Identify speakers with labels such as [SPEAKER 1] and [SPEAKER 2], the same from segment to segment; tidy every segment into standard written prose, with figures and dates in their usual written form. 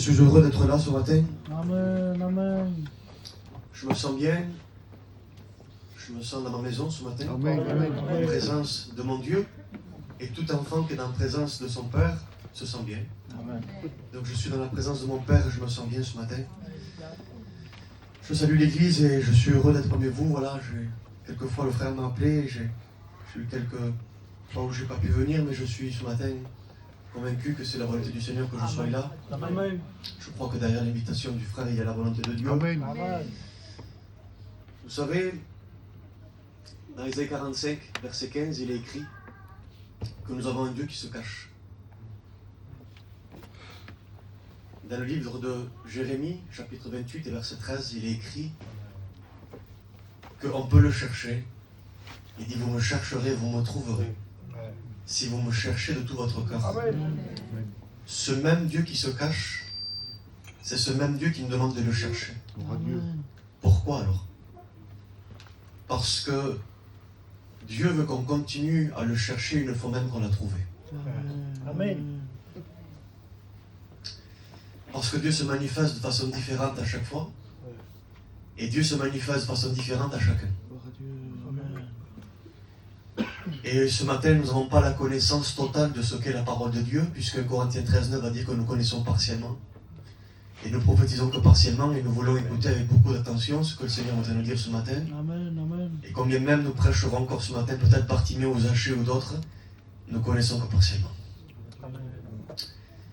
[SPEAKER 1] suis heureux d'être là ce matin.
[SPEAKER 2] Amen, amen.
[SPEAKER 1] Je me sens bien. Je me sens dans ma maison ce matin.
[SPEAKER 3] Amen, amen,
[SPEAKER 1] En présence de mon Dieu. Et tout enfant qui est en présence de son Père se sent bien.
[SPEAKER 2] Amen.
[SPEAKER 1] Donc je suis dans la présence de mon Père et je me sens bien ce matin. Je salue l'Église et je suis heureux d'être parmi vous. Voilà, quelquefois le frère m'a appelé. J'ai eu quelques fois où je n'ai pas pu venir, mais je suis ce matin convaincu que c'est la volonté du Seigneur que je sois là.
[SPEAKER 2] Amen.
[SPEAKER 1] Je crois que derrière l'invitation du frère, il y a la volonté de Dieu.
[SPEAKER 3] Amen.
[SPEAKER 2] Amen.
[SPEAKER 1] Vous savez, dans Isaïe 45, verset 15, il est écrit que nous avons un Dieu qui se cache. Dans le livre de Jérémie, chapitre 28 et verset 13, il est écrit qu'on peut le chercher. Il dit, vous me chercherez, vous me trouverez. Si vous me cherchez de tout votre cœur.
[SPEAKER 2] Amen.
[SPEAKER 1] Ce même Dieu qui se cache, c'est ce même Dieu qui nous demande de le chercher.
[SPEAKER 3] Gloire à Dieu.
[SPEAKER 1] Pourquoi alors? Parce que Dieu veut qu'on continue à le chercher une fois même qu'on l'a trouvé.
[SPEAKER 2] Amen.
[SPEAKER 1] Parce que Dieu se manifeste de façon différente à chaque fois. Et Dieu se manifeste de façon différente à chacun.
[SPEAKER 2] Gloire à Dieu. Amen.
[SPEAKER 1] Et ce matin, nous n'avons pas la connaissance totale de ce qu'est la parole de Dieu, puisque Corinthiens 13,9 va dire que nous connaissons partiellement. Et nous prophétisons que partiellement, et nous voulons écouter avec beaucoup d'attention ce que le Seigneur est en train de nous dire ce matin.
[SPEAKER 2] Amen. Amen.
[SPEAKER 1] Et combien même nous prêcherons encore ce matin, peut-être Bartimée ou Zachée ou d'autres, nous connaissons que partiellement.
[SPEAKER 2] Amen.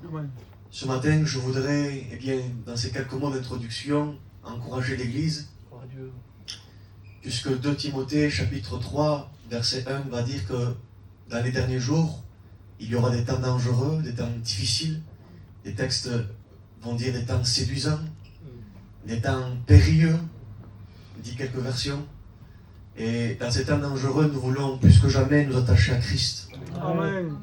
[SPEAKER 2] Amen.
[SPEAKER 1] Ce matin, je voudrais, eh bien, dans ces quelques mots d'introduction, encourager l'Église,
[SPEAKER 2] Gloire à Dieu.
[SPEAKER 1] puisque 2 Timothée, chapitre 3, verset 1, va dire que dans les derniers jours, il y aura des temps dangereux, des temps difficiles, des textes vont dire des temps séduisants, des temps périlleux, dit quelques versions. Et dans ces temps dangereux, nous voulons plus que jamais nous attacher à Christ.
[SPEAKER 2] Amen.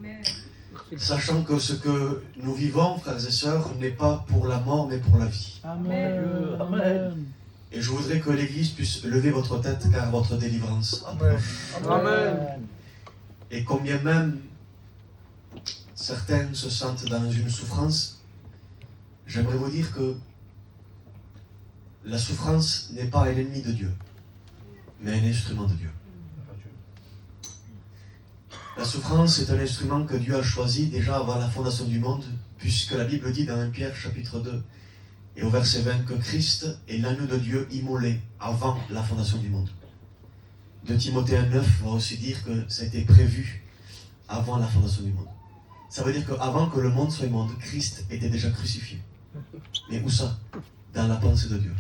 [SPEAKER 1] Sachant que ce que nous vivons, frères et sœurs, n'est pas pour la mort, mais pour la vie.
[SPEAKER 2] Amen. Amen.
[SPEAKER 1] Et je voudrais que l'Église puisse lever votre tête, car votre délivrance approche.
[SPEAKER 2] Amen.
[SPEAKER 1] Et combien même certains se sentent dans une souffrance, j'aimerais vous dire que la souffrance n'est pas un ennemi de Dieu, mais un instrument de Dieu. La souffrance est un instrument que Dieu a choisi déjà avant la fondation du monde, puisque la Bible dit dans 1 Pierre chapitre 2 et au verset 20 que Christ est l'agneau de Dieu immolé avant la fondation du monde. 2 Timothée 1,9 va aussi dire que ça a été prévu avant la fondation du monde. Ça veut dire qu'avant que le monde soit monde, Christ était déjà crucifié. Mais où ça? Dans la pensée de Dieu.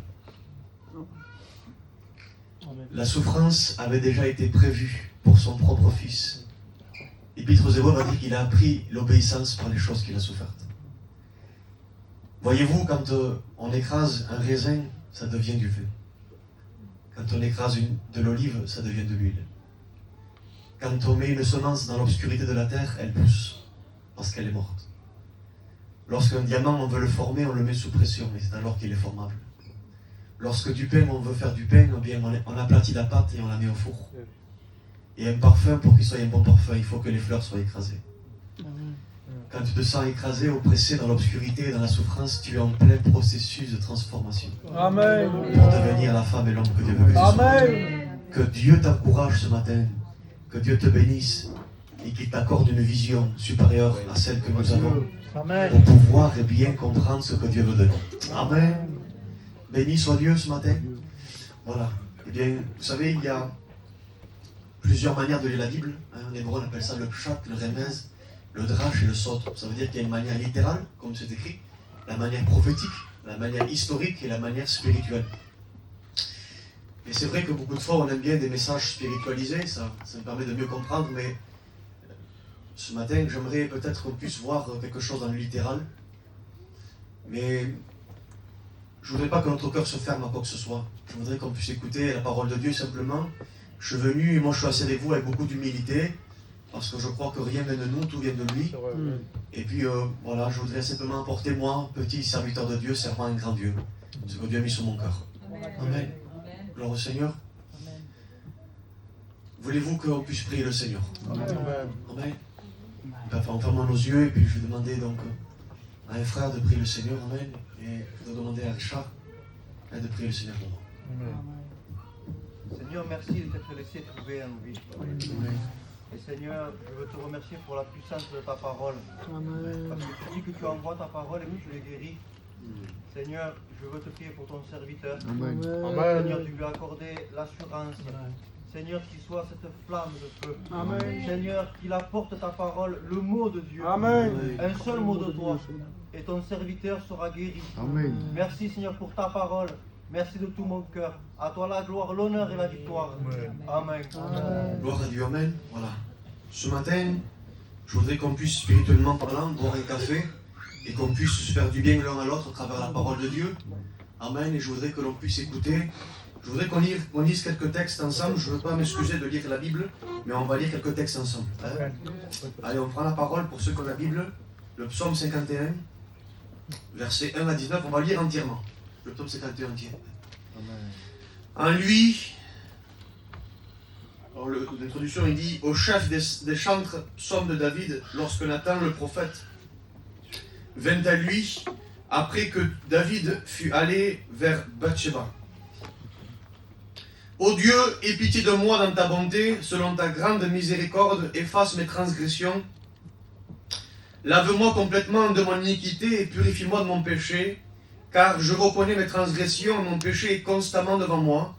[SPEAKER 2] Amen.
[SPEAKER 1] La souffrance avait déjà été prévue pour son propre Fils. L'Épître aux Hébreux va dire qu'il a appris l'obéissance par les choses qu'il a souffertes. Voyez-vous, quand on écrase un raisin, ça devient du vin. Quand on écrase de l'olive, ça devient de l'huile. Quand on met une semence dans l'obscurité de la terre, elle pousse, parce qu'elle est morte. Lorsqu'un diamant, on veut le former, on le met sous pression, et c'est alors qu'il est formable. Lorsque du pain, on veut faire du pain, eh bien, on aplatit la pâte et on la met au four. Et un parfum, pour qu'il soit un bon parfum, il faut que les fleurs soient écrasées.
[SPEAKER 2] Amen.
[SPEAKER 1] Quand tu te sens écrasé, oppressé dans l'obscurité et dans la souffrance, tu es en plein processus de transformation
[SPEAKER 2] Amen.
[SPEAKER 1] pour devenir la femme et l'homme que Dieu veut que tu sois.
[SPEAKER 2] Amen.
[SPEAKER 1] Que Dieu t'encourage ce matin, que Dieu te bénisse et qu'il t'accorde une vision supérieure à celle que nous avons
[SPEAKER 2] Amen.
[SPEAKER 1] pour pouvoir et bien comprendre ce que Dieu veut donner. Amen. Béni soit Dieu ce matin. Voilà. Eh bien, vous savez, il y a plusieurs manières de lire la Bible. En hébreu, on appelle ça le pshat, le remez, le drash et le sot. Ça veut dire qu'il y a une manière littérale, comme c'est écrit, la manière prophétique, la manière historique et la manière spirituelle. Et c'est vrai que beaucoup de fois, on aime bien des messages spiritualisés, ça me permet de mieux comprendre, mais ce matin, j'aimerais peut-être qu'on puisse voir quelque chose dans le littéral. Mais je ne voudrais pas que notre cœur se ferme à quoi que ce soit. Je voudrais qu'on puisse écouter la parole de Dieu simplement. Je suis venu et moi je suis assis avec vous avec beaucoup d'humilité, parce que je crois que rien vient de nous, tout vient de lui. Et puis voilà, je voudrais simplement apporter moi, petit serviteur de Dieu, servant un grand Dieu, ce que Dieu a mis sur mon cœur. Amen. Gloire au Seigneur. Voulez-vous qu'on puisse prier le Seigneur?
[SPEAKER 2] Amen.
[SPEAKER 1] Amen. En fermant nos yeux, et puis je vais demander donc à un frère de prier le Seigneur, amen, et de demander à Richard de prier le Seigneur pour moi.
[SPEAKER 3] Seigneur, merci de t'être laissé trouver en vie.
[SPEAKER 1] Amen.
[SPEAKER 3] Et Seigneur, je veux te remercier pour la puissance de ta parole. Parce que tu dis que tu envoies ta parole et que tu les guéris. Seigneur, je veux te prier pour ton serviteur. Seigneur, tu lui as accordé l'assurance. Seigneur, qu'il soit cette flamme de feu. Seigneur, qu'il apporte ta parole, le mot de Dieu. Un seul mot de toi. Et ton serviteur sera guéri. Merci Seigneur pour ta parole. Merci de tout mon cœur. À toi la gloire, l'honneur et la victoire. Amen.
[SPEAKER 1] Gloire à Dieu, amen. Voilà. Ce matin, je voudrais qu'on puisse spirituellement parlant boire un café et qu'on puisse se faire du bien l'un à l'autre à travers la parole de Dieu. Amen. Et je voudrais que l'on puisse écouter. Je voudrais qu'on lise quelques textes ensemble. Je ne veux pas m'excuser de lire la Bible, mais on va lire quelques textes ensemble. Hein? Allez, on prend la parole pour ceux qui ont la Bible. Le psaume 51, versets 1 à 19. On va lire entièrement. Le psaume 51 entier. En lui, l'introduction il dit au chef des chantres, psaume de David, lorsque Nathan le prophète vint à lui après que David fut allé vers Bathsheba. Ô Dieu, aie pitié de moi dans ta bonté, selon ta grande miséricorde, efface mes transgressions. Lave-moi complètement de mon iniquité et purifie-moi de mon péché. Car je reconnais mes transgressions, mon péché est constamment devant moi.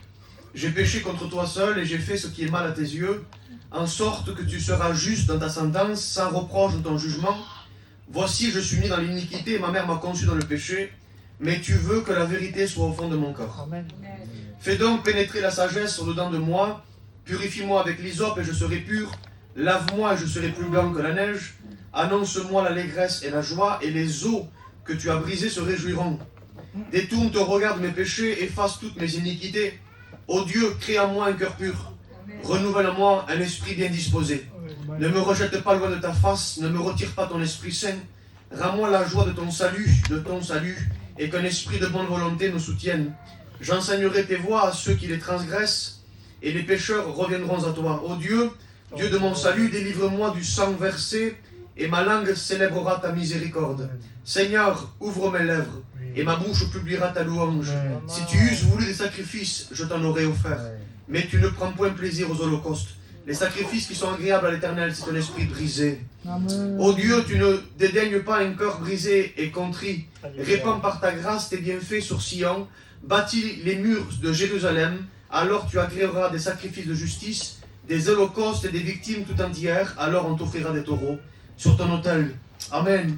[SPEAKER 1] J'ai péché contre toi seul et j'ai fait ce qui est mal à tes yeux, en sorte que tu seras juste dans ta sentence, sans reproche de ton jugement. Voici, je suis né dans l'iniquité et ma mère m'a conçu dans le péché, mais tu veux que la vérité soit au fond de mon cœur. Amen. Fais donc pénétrer la sagesse au-dedans de moi, purifie-moi avec l'hysope et je serai pur, lave-moi et je serai plus blanc que la neige, annonce-moi l'allégresse et la joie, et les os que tu as brisés se réjouiront. Détourne ton regard de mes péchés, efface toutes mes iniquités. Ô Dieu, crée en moi un cœur pur. Renouvelle en moi un esprit bien disposé. Ne me rejette pas loin de ta face, ne me retire pas ton Esprit Saint. Rends-moi la joie de ton salut, et qu'un esprit de bonne volonté nous soutienne. J'enseignerai tes voies à ceux qui les transgressent, et les pécheurs reviendront à toi. Ô Dieu, Dieu de mon salut, délivre-moi du sang versé, et ma langue célébrera ta miséricorde. Seigneur, ouvre mes lèvres, et ma bouche publiera ta louange. Si tu eusses voulu des sacrifices, je t'en aurais offert. Mais tu ne prends point plaisir aux holocaustes. Les sacrifices qui sont agréables à l'Éternel, c'est un esprit brisé. Ô Dieu, tu ne dédaignes pas un cœur brisé et contrit. Répands par ta grâce tes bienfaits sur Sion. Bâtis les murs de Jérusalem. Alors tu agréeras des sacrifices de justice, des holocaustes et des victimes tout entières. Alors on t'offrira des taureaux sur ton autel. Amen.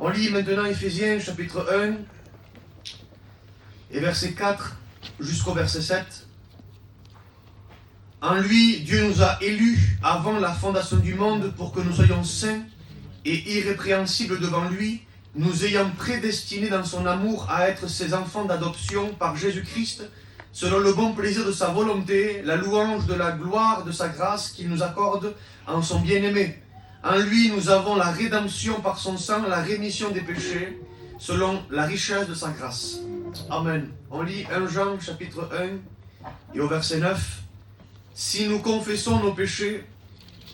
[SPEAKER 1] On lit maintenant Éphésiens chapitre 1 et verset 4 jusqu'au verset 7. En lui, Dieu nous a élus avant la fondation du monde pour que nous soyons saints et irrépréhensibles devant lui, nous ayant prédestinés dans son amour à être ses enfants d'adoption par Jésus-Christ, selon le bon plaisir de sa volonté, la louange de la gloire de sa grâce qu'il nous accorde en son bien-aimé. En lui, nous avons la rédemption par son sang, la rémission des péchés, selon la richesse de sa grâce. Amen. On lit 1 Jean chapitre 1 et au verset 9. Si nous confessons nos péchés,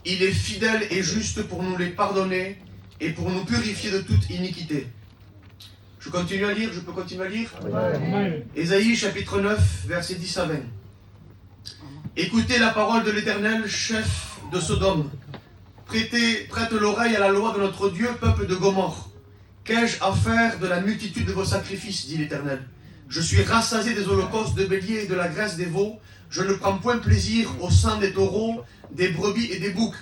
[SPEAKER 1] il est fidèle et juste pour nous les pardonner et pour nous purifier de toute iniquité. Je continue à lire, je peux continuer à lire? Amen. Ésaïe chapitre 9, versets 10 à 20. Écoutez la parole de l'Éternel, chef de Sodome. Prête l'oreille à la loi de notre Dieu, peuple de Gomorrhe. Qu'ai-je à faire de la multitude de vos sacrifices, dit l'Éternel. Je suis rassasié des holocaustes de béliers et de la graisse des veaux. Je ne prends point plaisir au sang des taureaux, des brebis et des boucs.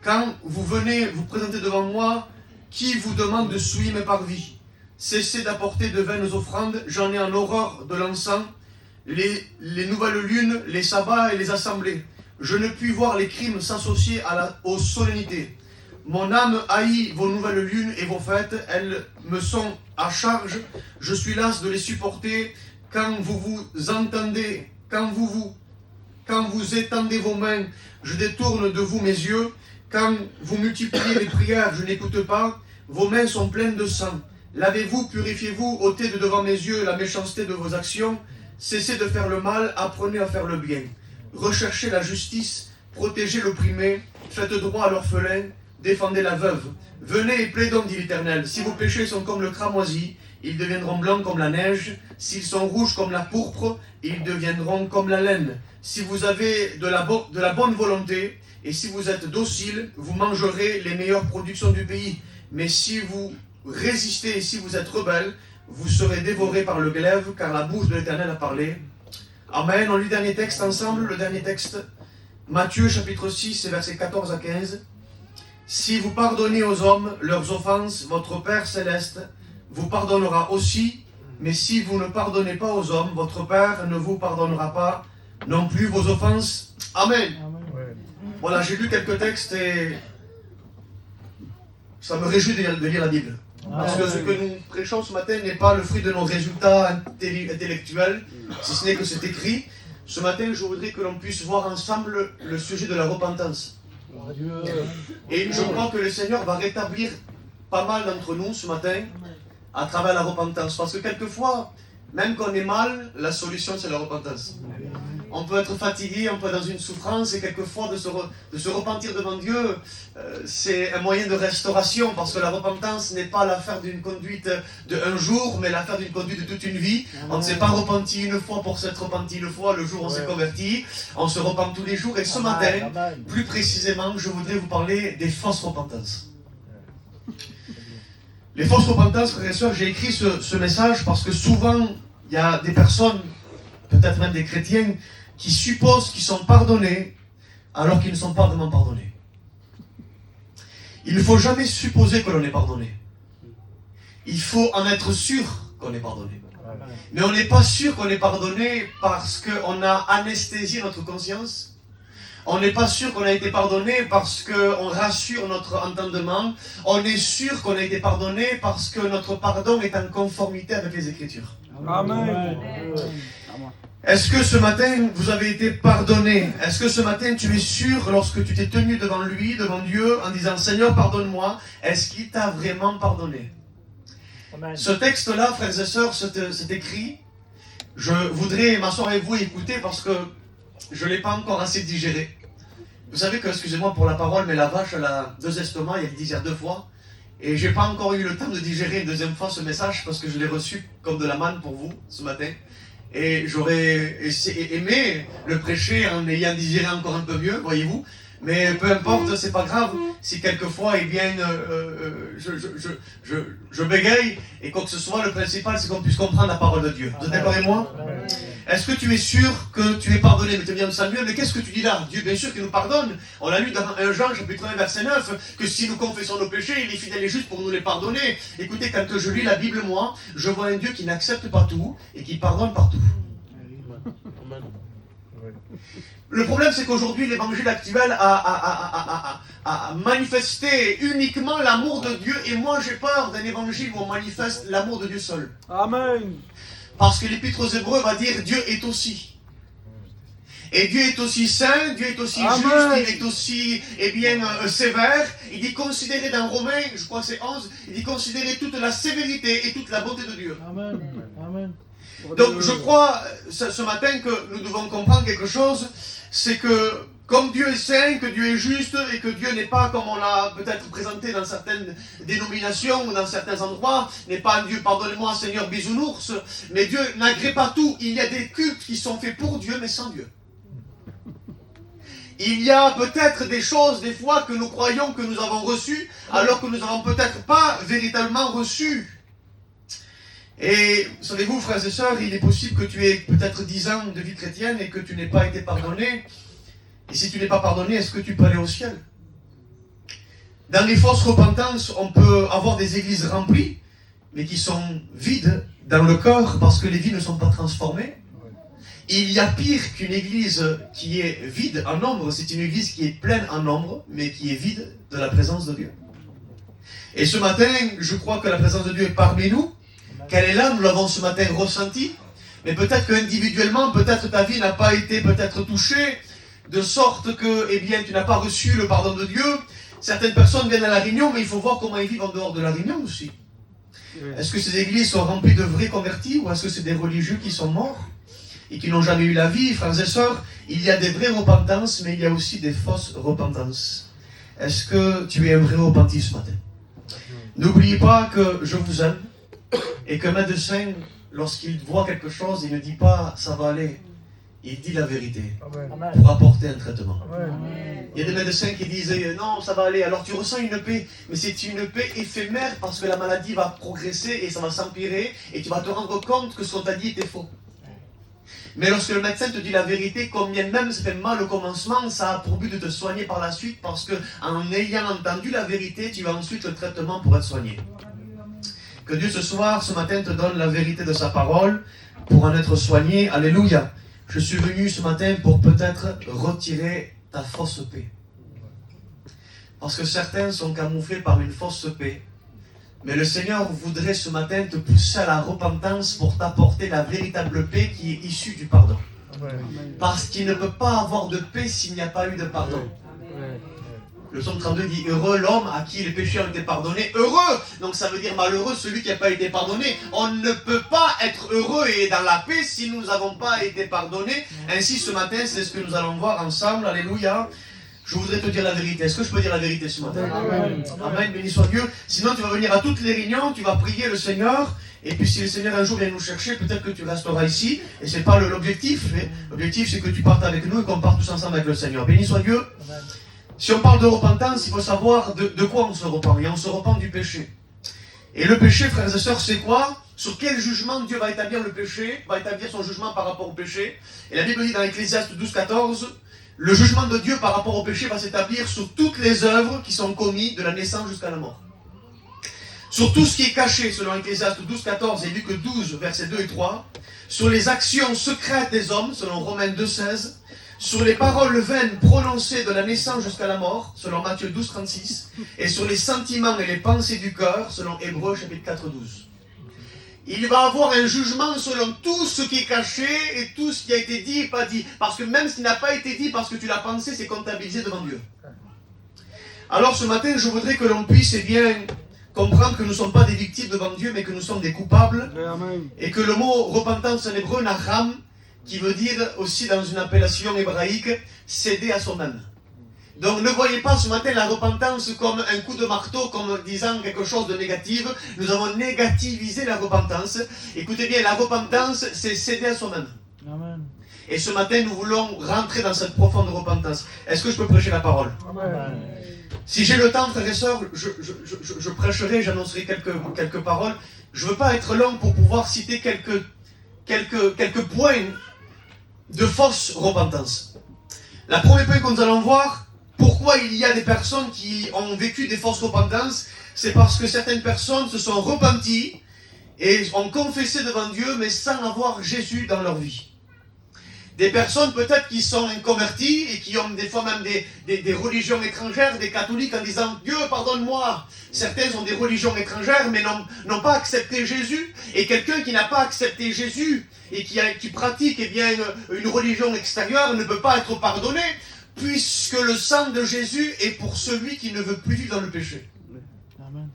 [SPEAKER 1] Quand vous venez vous présenter devant moi, qui vous demande de souiller mes parvis? Cessez d'apporter de vaines offrandes, j'en ai en horreur de l'encens, les nouvelles lunes, les sabbats et les assemblées. Je ne puis voir les crimes s'associer aux solennités. Mon âme haït vos nouvelles lunes et vos fêtes, elles me sont à charge. Je suis las de les supporter. Quand vous étendez vos mains, je détourne de vous mes yeux. Quand vous multipliez les prières, je n'écoute pas. Vos mains sont pleines de sang. Lavez-vous, purifiez-vous, ôtez de devant mes yeux la méchanceté de vos actions. Cessez de faire le mal, apprenez à faire le bien. Recherchez la justice, protégez l'opprimé, faites droit à l'orphelin, défendez la veuve. Venez et plaidons, dit l'Éternel. Si vos péchés sont comme le cramoisi, ils deviendront blancs comme la neige. S'ils sont rouges comme la pourpre, ils deviendront comme la laine. Si vous avez de la bonne volonté, et si vous êtes docile, vous mangerez les meilleures productions du pays. Mais si vous résistez et si vous êtes rebelles, vous serez dévorés par le glaive, car la bouche de l'Éternel a parlé. Amen. On lit le dernier texte ensemble, le dernier texte. Matthieu chapitre 6, versets 14 à 15. Si vous pardonnez aux hommes leurs offenses, votre Père céleste vous pardonnera aussi. Mais si vous ne pardonnez pas aux hommes, votre Père ne vous pardonnera pas non plus vos offenses. Amen. Voilà, j'ai lu quelques textes et ça me réjouit de lire la Bible. Parce que ce que nous prêchons ce matin n'est pas le fruit de nos résultats intellectuels, si ce n'est que c'est écrit. Ce matin, je voudrais que l'on puisse voir ensemble le sujet de la repentance. Et je crois que le Seigneur va rétablir pas mal d'entre nous ce matin à travers la repentance. Parce que quelquefois, même quand on est mal, la solution c'est la repentance. On peut être fatigué, on peut être dans une souffrance et quelquefois de se repentir devant Dieu, c'est un moyen de restauration parce que la repentance n'est pas l'affaire d'une conduite de un jour, mais l'affaire d'une conduite de toute une vie. On ne s'est pas repenti une fois pour s'être repenti une fois, le jour où on s'est converti. On se repent tous les jours et ce matin, plus précisément, je voudrais vous parler des fausses repentances. Les fausses repentances, frères et sœurs, j'ai écrit ce message parce que souvent, il y a des personnes, peut-être même des chrétiens, qui supposent qu'ils sont pardonnés alors qu'ils ne sont pas vraiment pardonnés. Il ne faut jamais supposer que l'on est pardonné. Il faut en être sûr qu'on est pardonné. Mais on n'est pas sûr qu'on est pardonné parce qu'on a anesthésié notre conscience. On n'est pas sûr qu'on a été pardonné parce qu'on rassure notre entendement. On est sûr qu'on a été pardonné parce que notre pardon est en conformité avec les Écritures.
[SPEAKER 2] Amen.
[SPEAKER 1] Est-ce que ce matin, vous avez été pardonné? Est-ce que ce matin, tu es sûr, lorsque tu t'es tenu devant lui, devant Dieu, en disant « Seigneur, pardonne-moi », est-ce qu'il t'a vraiment pardonné? Amen. Ce texte-là, frères et sœurs, c'est écrit. Je voudrais m'asseoir avec vous et écouter parce que je ne l'ai pas encore assez digéré. Vous savez que, excusez-moi pour la parole, mais la vache, elle a 2 estomacs, elle digère 2 fois. Et je n'ai pas encore eu le temps de digérer une deuxième fois ce message parce que je l'ai reçu comme de la manne pour vous ce matin. Et j'aurais aimé le prêcher en ayant digéré encore un peu mieux, voyez-vous. Mais peu importe, c'est pas grave. Si quelquefois, eh bien, je bégaye et quoi que ce soit, le principal, c'est qu'on puisse comprendre la parole de Dieu. Vous êtes d'accord avec moi? Est-ce que tu es sûr que tu es pardonné? Mais tu viens de Samuel, mais qu'est-ce que tu dis là? Dieu, bien sûr, qu'il nous pardonne. On l'a lu dans 1 Jean, chapitre 1, verset 9, que si nous confessons nos péchés, il est fidèle et juste pour nous les pardonner. Écoutez, quand je lis la Bible, moi, je vois un Dieu qui n'accepte pas tout et qui pardonne partout. Le problème, c'est qu'aujourd'hui, l'évangile actuel a manifesté uniquement l'amour de Dieu. Et moi, j'ai peur d'un évangile où on manifeste l'amour de Dieu seul.
[SPEAKER 2] Amen.
[SPEAKER 1] Parce que l'Épître aux Hébreux va dire Dieu est aussi. Et Dieu est aussi saint, Dieu est aussi
[SPEAKER 2] Amen.
[SPEAKER 1] Juste, il est aussi sévère. Il dit considérer dans Romains, je crois que c'est 11, il dit considérer toute la sévérité et toute la bonté de Dieu.
[SPEAKER 2] Amen. Amen.
[SPEAKER 1] Donc je crois ce matin que nous devons comprendre quelque chose, c'est que comme Dieu est saint, que Dieu est juste et que Dieu n'est pas comme on l'a peut-être présenté dans certaines dénominations ou dans certains endroits, n'est pas un Dieu, pardonnez-moi Seigneur bisounours, mais Dieu n'agrée pas tout. Il y a des cultes qui sont faits pour Dieu mais sans Dieu. Il y a peut-être des choses des fois que nous croyons que nous avons reçues alors que nous n'avons peut-être pas véritablement reçues. Et savez-vous, frères et sœurs, il est possible que tu aies peut-être 10 ans de vie chrétienne et que tu n'aies pas été pardonné. Et si tu n'es pas pardonné, est-ce que tu peux aller au ciel? Dans les fausses repentances, on peut avoir des églises remplies, mais qui sont vides dans le corps parce que les vies ne sont pas transformées. Il y a pire qu'une église qui est vide en nombre, c'est une église qui est pleine en nombre, mais qui est vide de la présence de Dieu. Et ce matin, je crois que la présence de Dieu est parmi nous. Qu'elle est là, nous l'avons ce matin ressenti, mais peut-être qu'individuellement, peut-être ta vie n'a pas été peut-être touchée, de sorte que, eh bien, tu n'as pas reçu le pardon de Dieu. Certaines personnes viennent à la Réunion, mais il faut voir comment ils vivent en dehors de la Réunion aussi. Est-ce que ces églises sont remplies de vrais convertis, ou est-ce que c'est des religieux qui sont morts et qui n'ont jamais eu la vie? Frères et sœurs, il y a des vraies repentances, mais il y a aussi des fausses repentances. est-ce que tu es un vrai repenti ce matin? N'oubliez pas que je vous aime et qu'un médecin, lorsqu'il voit quelque chose, il ne dit pas ça va aller. Il dit la vérité pour apporter un traitement. Il y a des médecins qui disent non, ça va aller. Alors tu ressens une paix, mais c'est une paix éphémère parce que la maladie va progresser et ça va s'empirer et tu vas te rendre compte que ce qu'on t'a dit était faux. Mais lorsque le médecin te dit la vérité, combien même ça fait mal au commencement, ça a pour but de te soigner par la suite parce que en ayant entendu la vérité, tu as ensuite le traitement pour être soigné. Que Dieu ce soir, ce matin, te donne la vérité de sa parole pour en être soigné. Alléluia. Je suis venu ce matin pour peut-être retirer ta fausse paix. Parce que certains sont camouflés par une fausse paix. Mais le Seigneur voudrait ce matin te pousser à la repentance pour t'apporter la véritable paix qui est issue du pardon. Parce qu'il ne peut pas avoir de paix s'il n'y a pas eu de pardon. Le psaume 32 dit « Heureux l'homme à qui les péchés ont été pardonnés. » Heureux! Donc ça veut dire malheureux celui qui n'a pas été pardonné. On ne peut pas être heureux et dans la paix si nous n'avons pas été pardonnés. Ainsi ce matin, c'est ce que nous allons voir ensemble. Alléluia. Je voudrais te dire la vérité. Est-ce que je peux dire la vérité ce matin? Amen. Amen, béni soit Dieu. Sinon tu vas venir à toutes les réunions, tu vas prier le Seigneur. Et puis si le Seigneur un jour vient nous chercher, peut-être que tu resteras ici. Et ce n'est pas l'objectif. L'objectif c'est que tu partes avec nous et qu'on parte tous ensemble avec le Seigneur. Béni soit Dieu. Amen. Si on parle de repentance, il faut savoir de quoi on se repent. Et on se repent du péché. Et le péché, frères et sœurs, c'est quoi? Sur quel jugement Dieu va établir le péché? Va établir son jugement par rapport au péché. Et la Bible dit dans Ecclésiaste 12-14, le jugement de Dieu par rapport au péché va s'établir sur toutes les œuvres qui sont commises de la naissance jusqu'à la mort. Sur tout ce qui est caché, selon Ecclésiaste 12-14 et Luc 12, versets 2 et 3. Sur les actions secrètes des hommes, selon Romains 2-16. Sur les paroles vaines prononcées de la naissance jusqu'à la mort, selon Matthieu 12-36, et sur les sentiments et les pensées du cœur, selon Hébreux chapitre 4-12. Il va avoir un jugement selon tout ce qui est caché et tout ce qui a été dit et pas dit. Parce que même ce qui n'a pas été dit parce que tu l'as pensé, c'est comptabilisé devant Dieu. Alors ce matin, je voudrais que l'on puisse comprendre que nous ne sommes pas des victimes devant Dieu, mais que nous sommes des coupables. Amen. Et que le mot repentance en hébreu, nacham, qui veut dire aussi dans une appellation hébraïque, céder à soi-même. Donc ne voyez pas ce matin la repentance comme un coup de marteau, comme disant quelque chose de négatif. Nous avons négativisé la repentance. Écoutez bien, la repentance, c'est céder à soi-même. Amen. Et ce matin, nous voulons rentrer dans cette profonde repentance. Est-ce que je peux prêcher la parole? Amen. Si j'ai le temps, frères et sœurs, je prêcherai, j'annoncerai quelques paroles. Je ne veux pas être long pour pouvoir citer quelques points de fausse repentance. La première point que nous allons voir, pourquoi il y a des personnes qui ont vécu des fausses repentances, c'est parce que certaines personnes se sont repenties et ont confessé devant Dieu, mais sans avoir Jésus dans leur vie. Des personnes peut-être qui sont inconverties et qui ont des fois même des religions étrangères, des catholiques en disant « Dieu, pardonne-moi ». Certains ont des religions étrangères mais n'ont pas accepté Jésus. Et quelqu'un qui n'a pas accepté Jésus et qui pratique une religion extérieure ne peut pas être pardonné puisque le sang de Jésus est pour celui qui ne veut plus vivre dans le péché. Amen.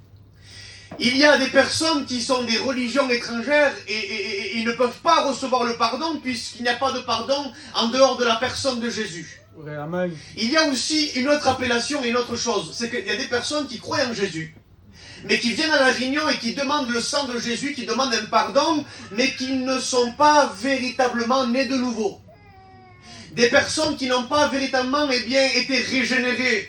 [SPEAKER 1] Il y a des personnes qui sont des religions étrangères et ils ne peuvent pas recevoir le pardon puisqu'il n'y a pas de pardon en dehors de la personne de Jésus. Amen. Il y a aussi une autre appellation et une autre chose, c'est qu'il y a des personnes qui croient en Jésus, mais qui viennent à la réunion et qui demandent le sang de Jésus, qui demandent un pardon, mais qui ne sont pas véritablement nés de nouveau. Des personnes qui n'ont pas véritablement été régénérées.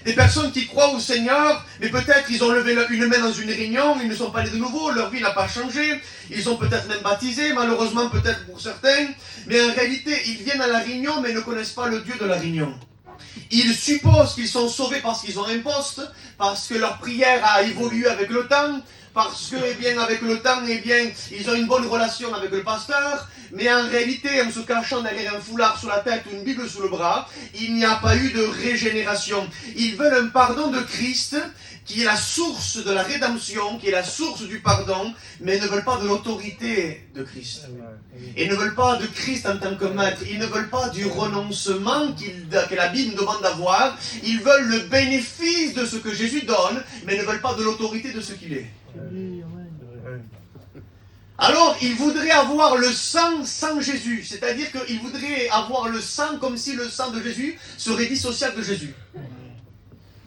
[SPEAKER 1] Des personnes qui croient au Seigneur, mais peut-être ils ont levé une main dans une réunion, ils ne sont pas nés de nouveau, leur vie n'a pas changé, ils sont peut-être même baptisés, malheureusement peut-être pour certains, mais en réalité ils viennent à la réunion mais ne connaissent pas le Dieu de la réunion. Ils supposent qu'ils sont sauvés parce qu'ils ont un poste, parce que leur prière a évolué avec le temps, parce que, avec le temps, ils ont une bonne relation avec le pasteur, mais en réalité, en se cachant derrière un foulard sur la tête ou une Bible sous le bras, il n'y a pas eu de régénération. Ils veulent un pardon de Christ, qui est la source de la rédemption, qui est la source du pardon, mais ne veulent pas de l'autorité de Christ. Et ne veulent pas de Christ en tant que maître. Ils ne veulent pas du renoncement que la Bible demande d'avoir. Ils veulent le bénéfice de ce que Jésus donne, mais ne veulent pas de l'autorité de ce qu'il est. Alors, ils voudraient avoir le sang sans Jésus. C'est-à-dire qu'ils voudraient avoir le sang comme si le sang de Jésus serait dissociable de Jésus.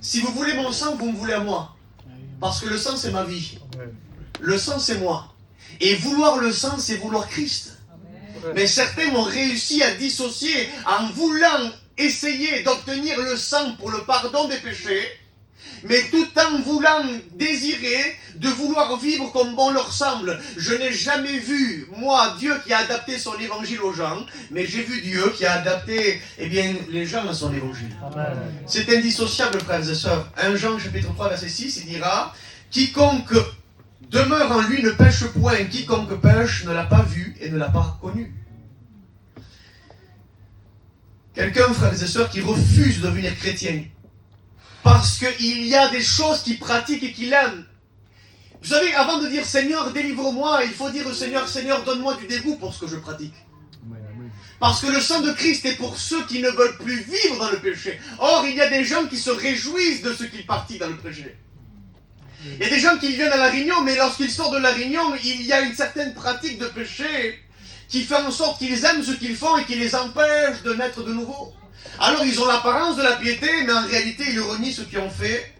[SPEAKER 1] Si vous voulez mon sang, vous me voulez à moi. Parce que le sang, c'est ma vie. Le sang, c'est moi. Et vouloir le sang, c'est vouloir Christ. Mais certains ont réussi à dissocier en voulant essayer d'obtenir le sang pour le pardon des péchés, mais tout en voulant désirer de vouloir vivre comme bon leur semble. Je n'ai jamais vu, moi, Dieu qui a adapté son évangile aux gens, mais j'ai vu Dieu qui a adapté, les gens à son évangile. Amen. C'est indissociable, frères et sœurs. 1 Jean chapitre 3, verset 6, il dira « Quiconque demeure en lui ne pêche point, quiconque pêche ne l'a pas vu et ne l'a pas connu. » Quelqu'un, frères et sœurs, qui refuse de devenir chrétien, parce qu'il y a des choses qu'il pratique et qu'il aime. Vous savez, avant de dire Seigneur, délivre-moi, il faut dire Seigneur, Seigneur, donne-moi du dégoût pour ce que je pratique. Parce que le sang de Christ est pour ceux qui ne veulent plus vivre dans le péché. Or, il y a des gens qui se réjouissent de ce qu'ils pratiquent dans le péché. Il y a des gens qui viennent à la réunion, mais lorsqu'ils sortent de la réunion, il y a une certaine pratique de péché qui fait en sorte qu'ils aiment ce qu'ils font et qui les empêche de naître de nouveau. Alors ils ont l'apparence de la piété, mais en réalité ils renient ceux qui ont fait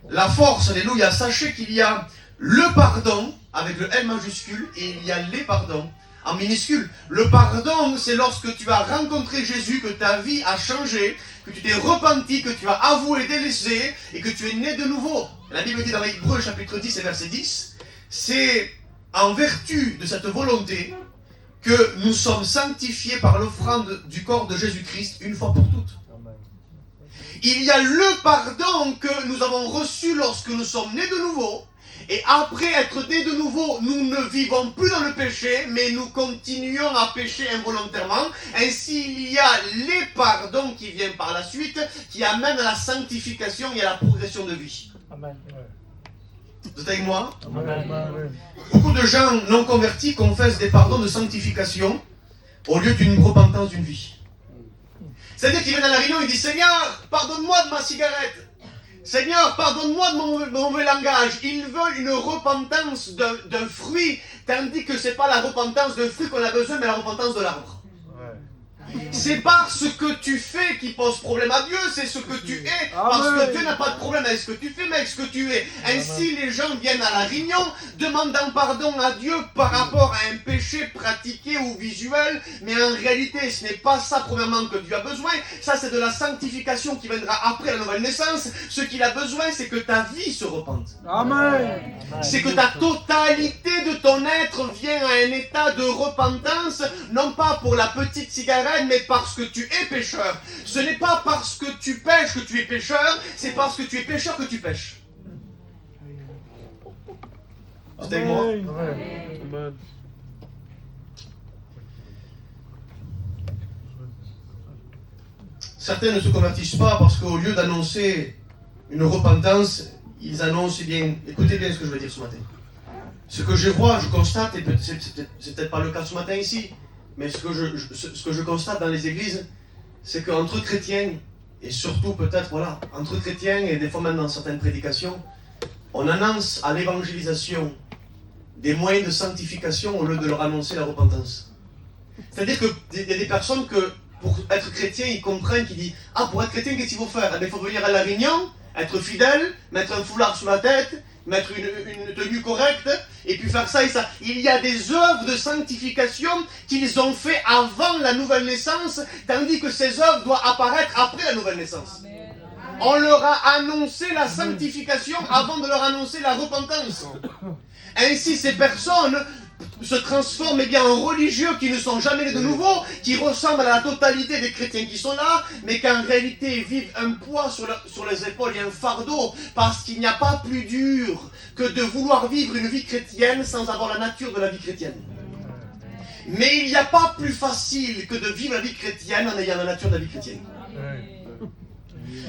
[SPEAKER 1] la force. Alléluia. Sachez qu'il y a le pardon avec le L majuscule et il y a les pardons en minuscule. Le pardon, c'est lorsque tu as rencontré Jésus, que ta vie a changé, que tu t'es repenti, que tu as avoué, délaissé et que tu es né de nouveau. La Bible dit dans l'Hébreux chapitre 10 et verset 10, c'est en vertu de cette volonté que nous sommes sanctifiés par l'offrande du corps de Jésus-Christ une fois pour toutes. Il y a le pardon que nous avons reçu lorsque nous sommes nés de nouveau, et après être nés de nouveau, nous ne vivons plus dans le péché, mais nous continuons à pécher involontairement. Ainsi, il y a les pardons qui viennent par la suite, qui amènent à la sanctification et à la progression de vie. Amen. Vous êtes avec moi? Amen. Beaucoup de gens non convertis confessent des pardons de sanctification au lieu d'une repentance d'une vie. C'est-à-dire qu'ils viennent à la réunion et disent Seigneur, pardonne-moi de ma cigarette. Seigneur, pardonne-moi de mon mauvais langage. Ils veulent une repentance d'un fruit, tandis que ce n'est pas la repentance d'un fruit qu'on a besoin, mais la repentance de l'arbre. C'est pas ce que tu fais qui pose problème à Dieu, c'est ce que tu es. Parce que Dieu n'a pas de problème avec ce que tu fais, mais avec ce que tu es. Ainsi, les gens viennent à la réunion, demandant pardon à Dieu par rapport à un péché pratiqué ou visuel, mais en réalité, ce n'est pas ça, premièrement, que Dieu a besoin. Ça, c'est de la sanctification qui viendra après la nouvelle naissance. Ce qu'il a besoin, c'est que ta vie se repente. Amen. C'est que ta totalité de ton être vient à un état de repentance, non pas pour la petite cigarette, mais parce que tu es pécheur. Ce n'est pas parce que tu pêches que tu es pécheur, c'est parce que tu es pécheur que tu pêches. Vous êtes avec moi? Certains ne se convertissent pas parce qu'au lieu d'annoncer une repentance, ils annoncent, écoutez bien ce que je vais dire ce matin. Ce que je vois, je constate, et c'est peut-être pas le cas ce matin ici, mais ce que je constate dans les églises, c'est qu'entre chrétiens, et surtout peut-être, entre chrétiens et des fois même dans certaines prédications, on annonce à l'évangélisation des moyens de sanctification au lieu de leur annoncer la repentance. C'est-à-dire qu'il y a des personnes que, pour être chrétien, ils comprennent, qu'ils disent « Ah, pour être chrétien, qu'est-ce qu'il faut faire? Il faut venir à la réunion, être fidèle, mettre un foulard sur la tête, mettre une tenue correcte, et puis faire ça et ça. » Il y a des œuvres de sanctification qu'ils ont fait avant la nouvelle naissance, tandis que ces œuvres doivent apparaître après la nouvelle naissance. Amen. On leur a annoncé la sanctification avant de leur annoncer la repentance. Ainsi, ces personnes se transforment en religieux qui ne sont jamais nés de nouveau, qui ressemblent à la totalité des chrétiens qui sont là, mais qu'en réalité vivent un poids sur les épaules et un fardeau, parce qu'il n'y a pas plus dur que de vouloir vivre une vie chrétienne sans avoir la nature de la vie chrétienne. Mais il n'y a pas plus facile que de vivre la vie chrétienne en ayant la nature de la vie chrétienne.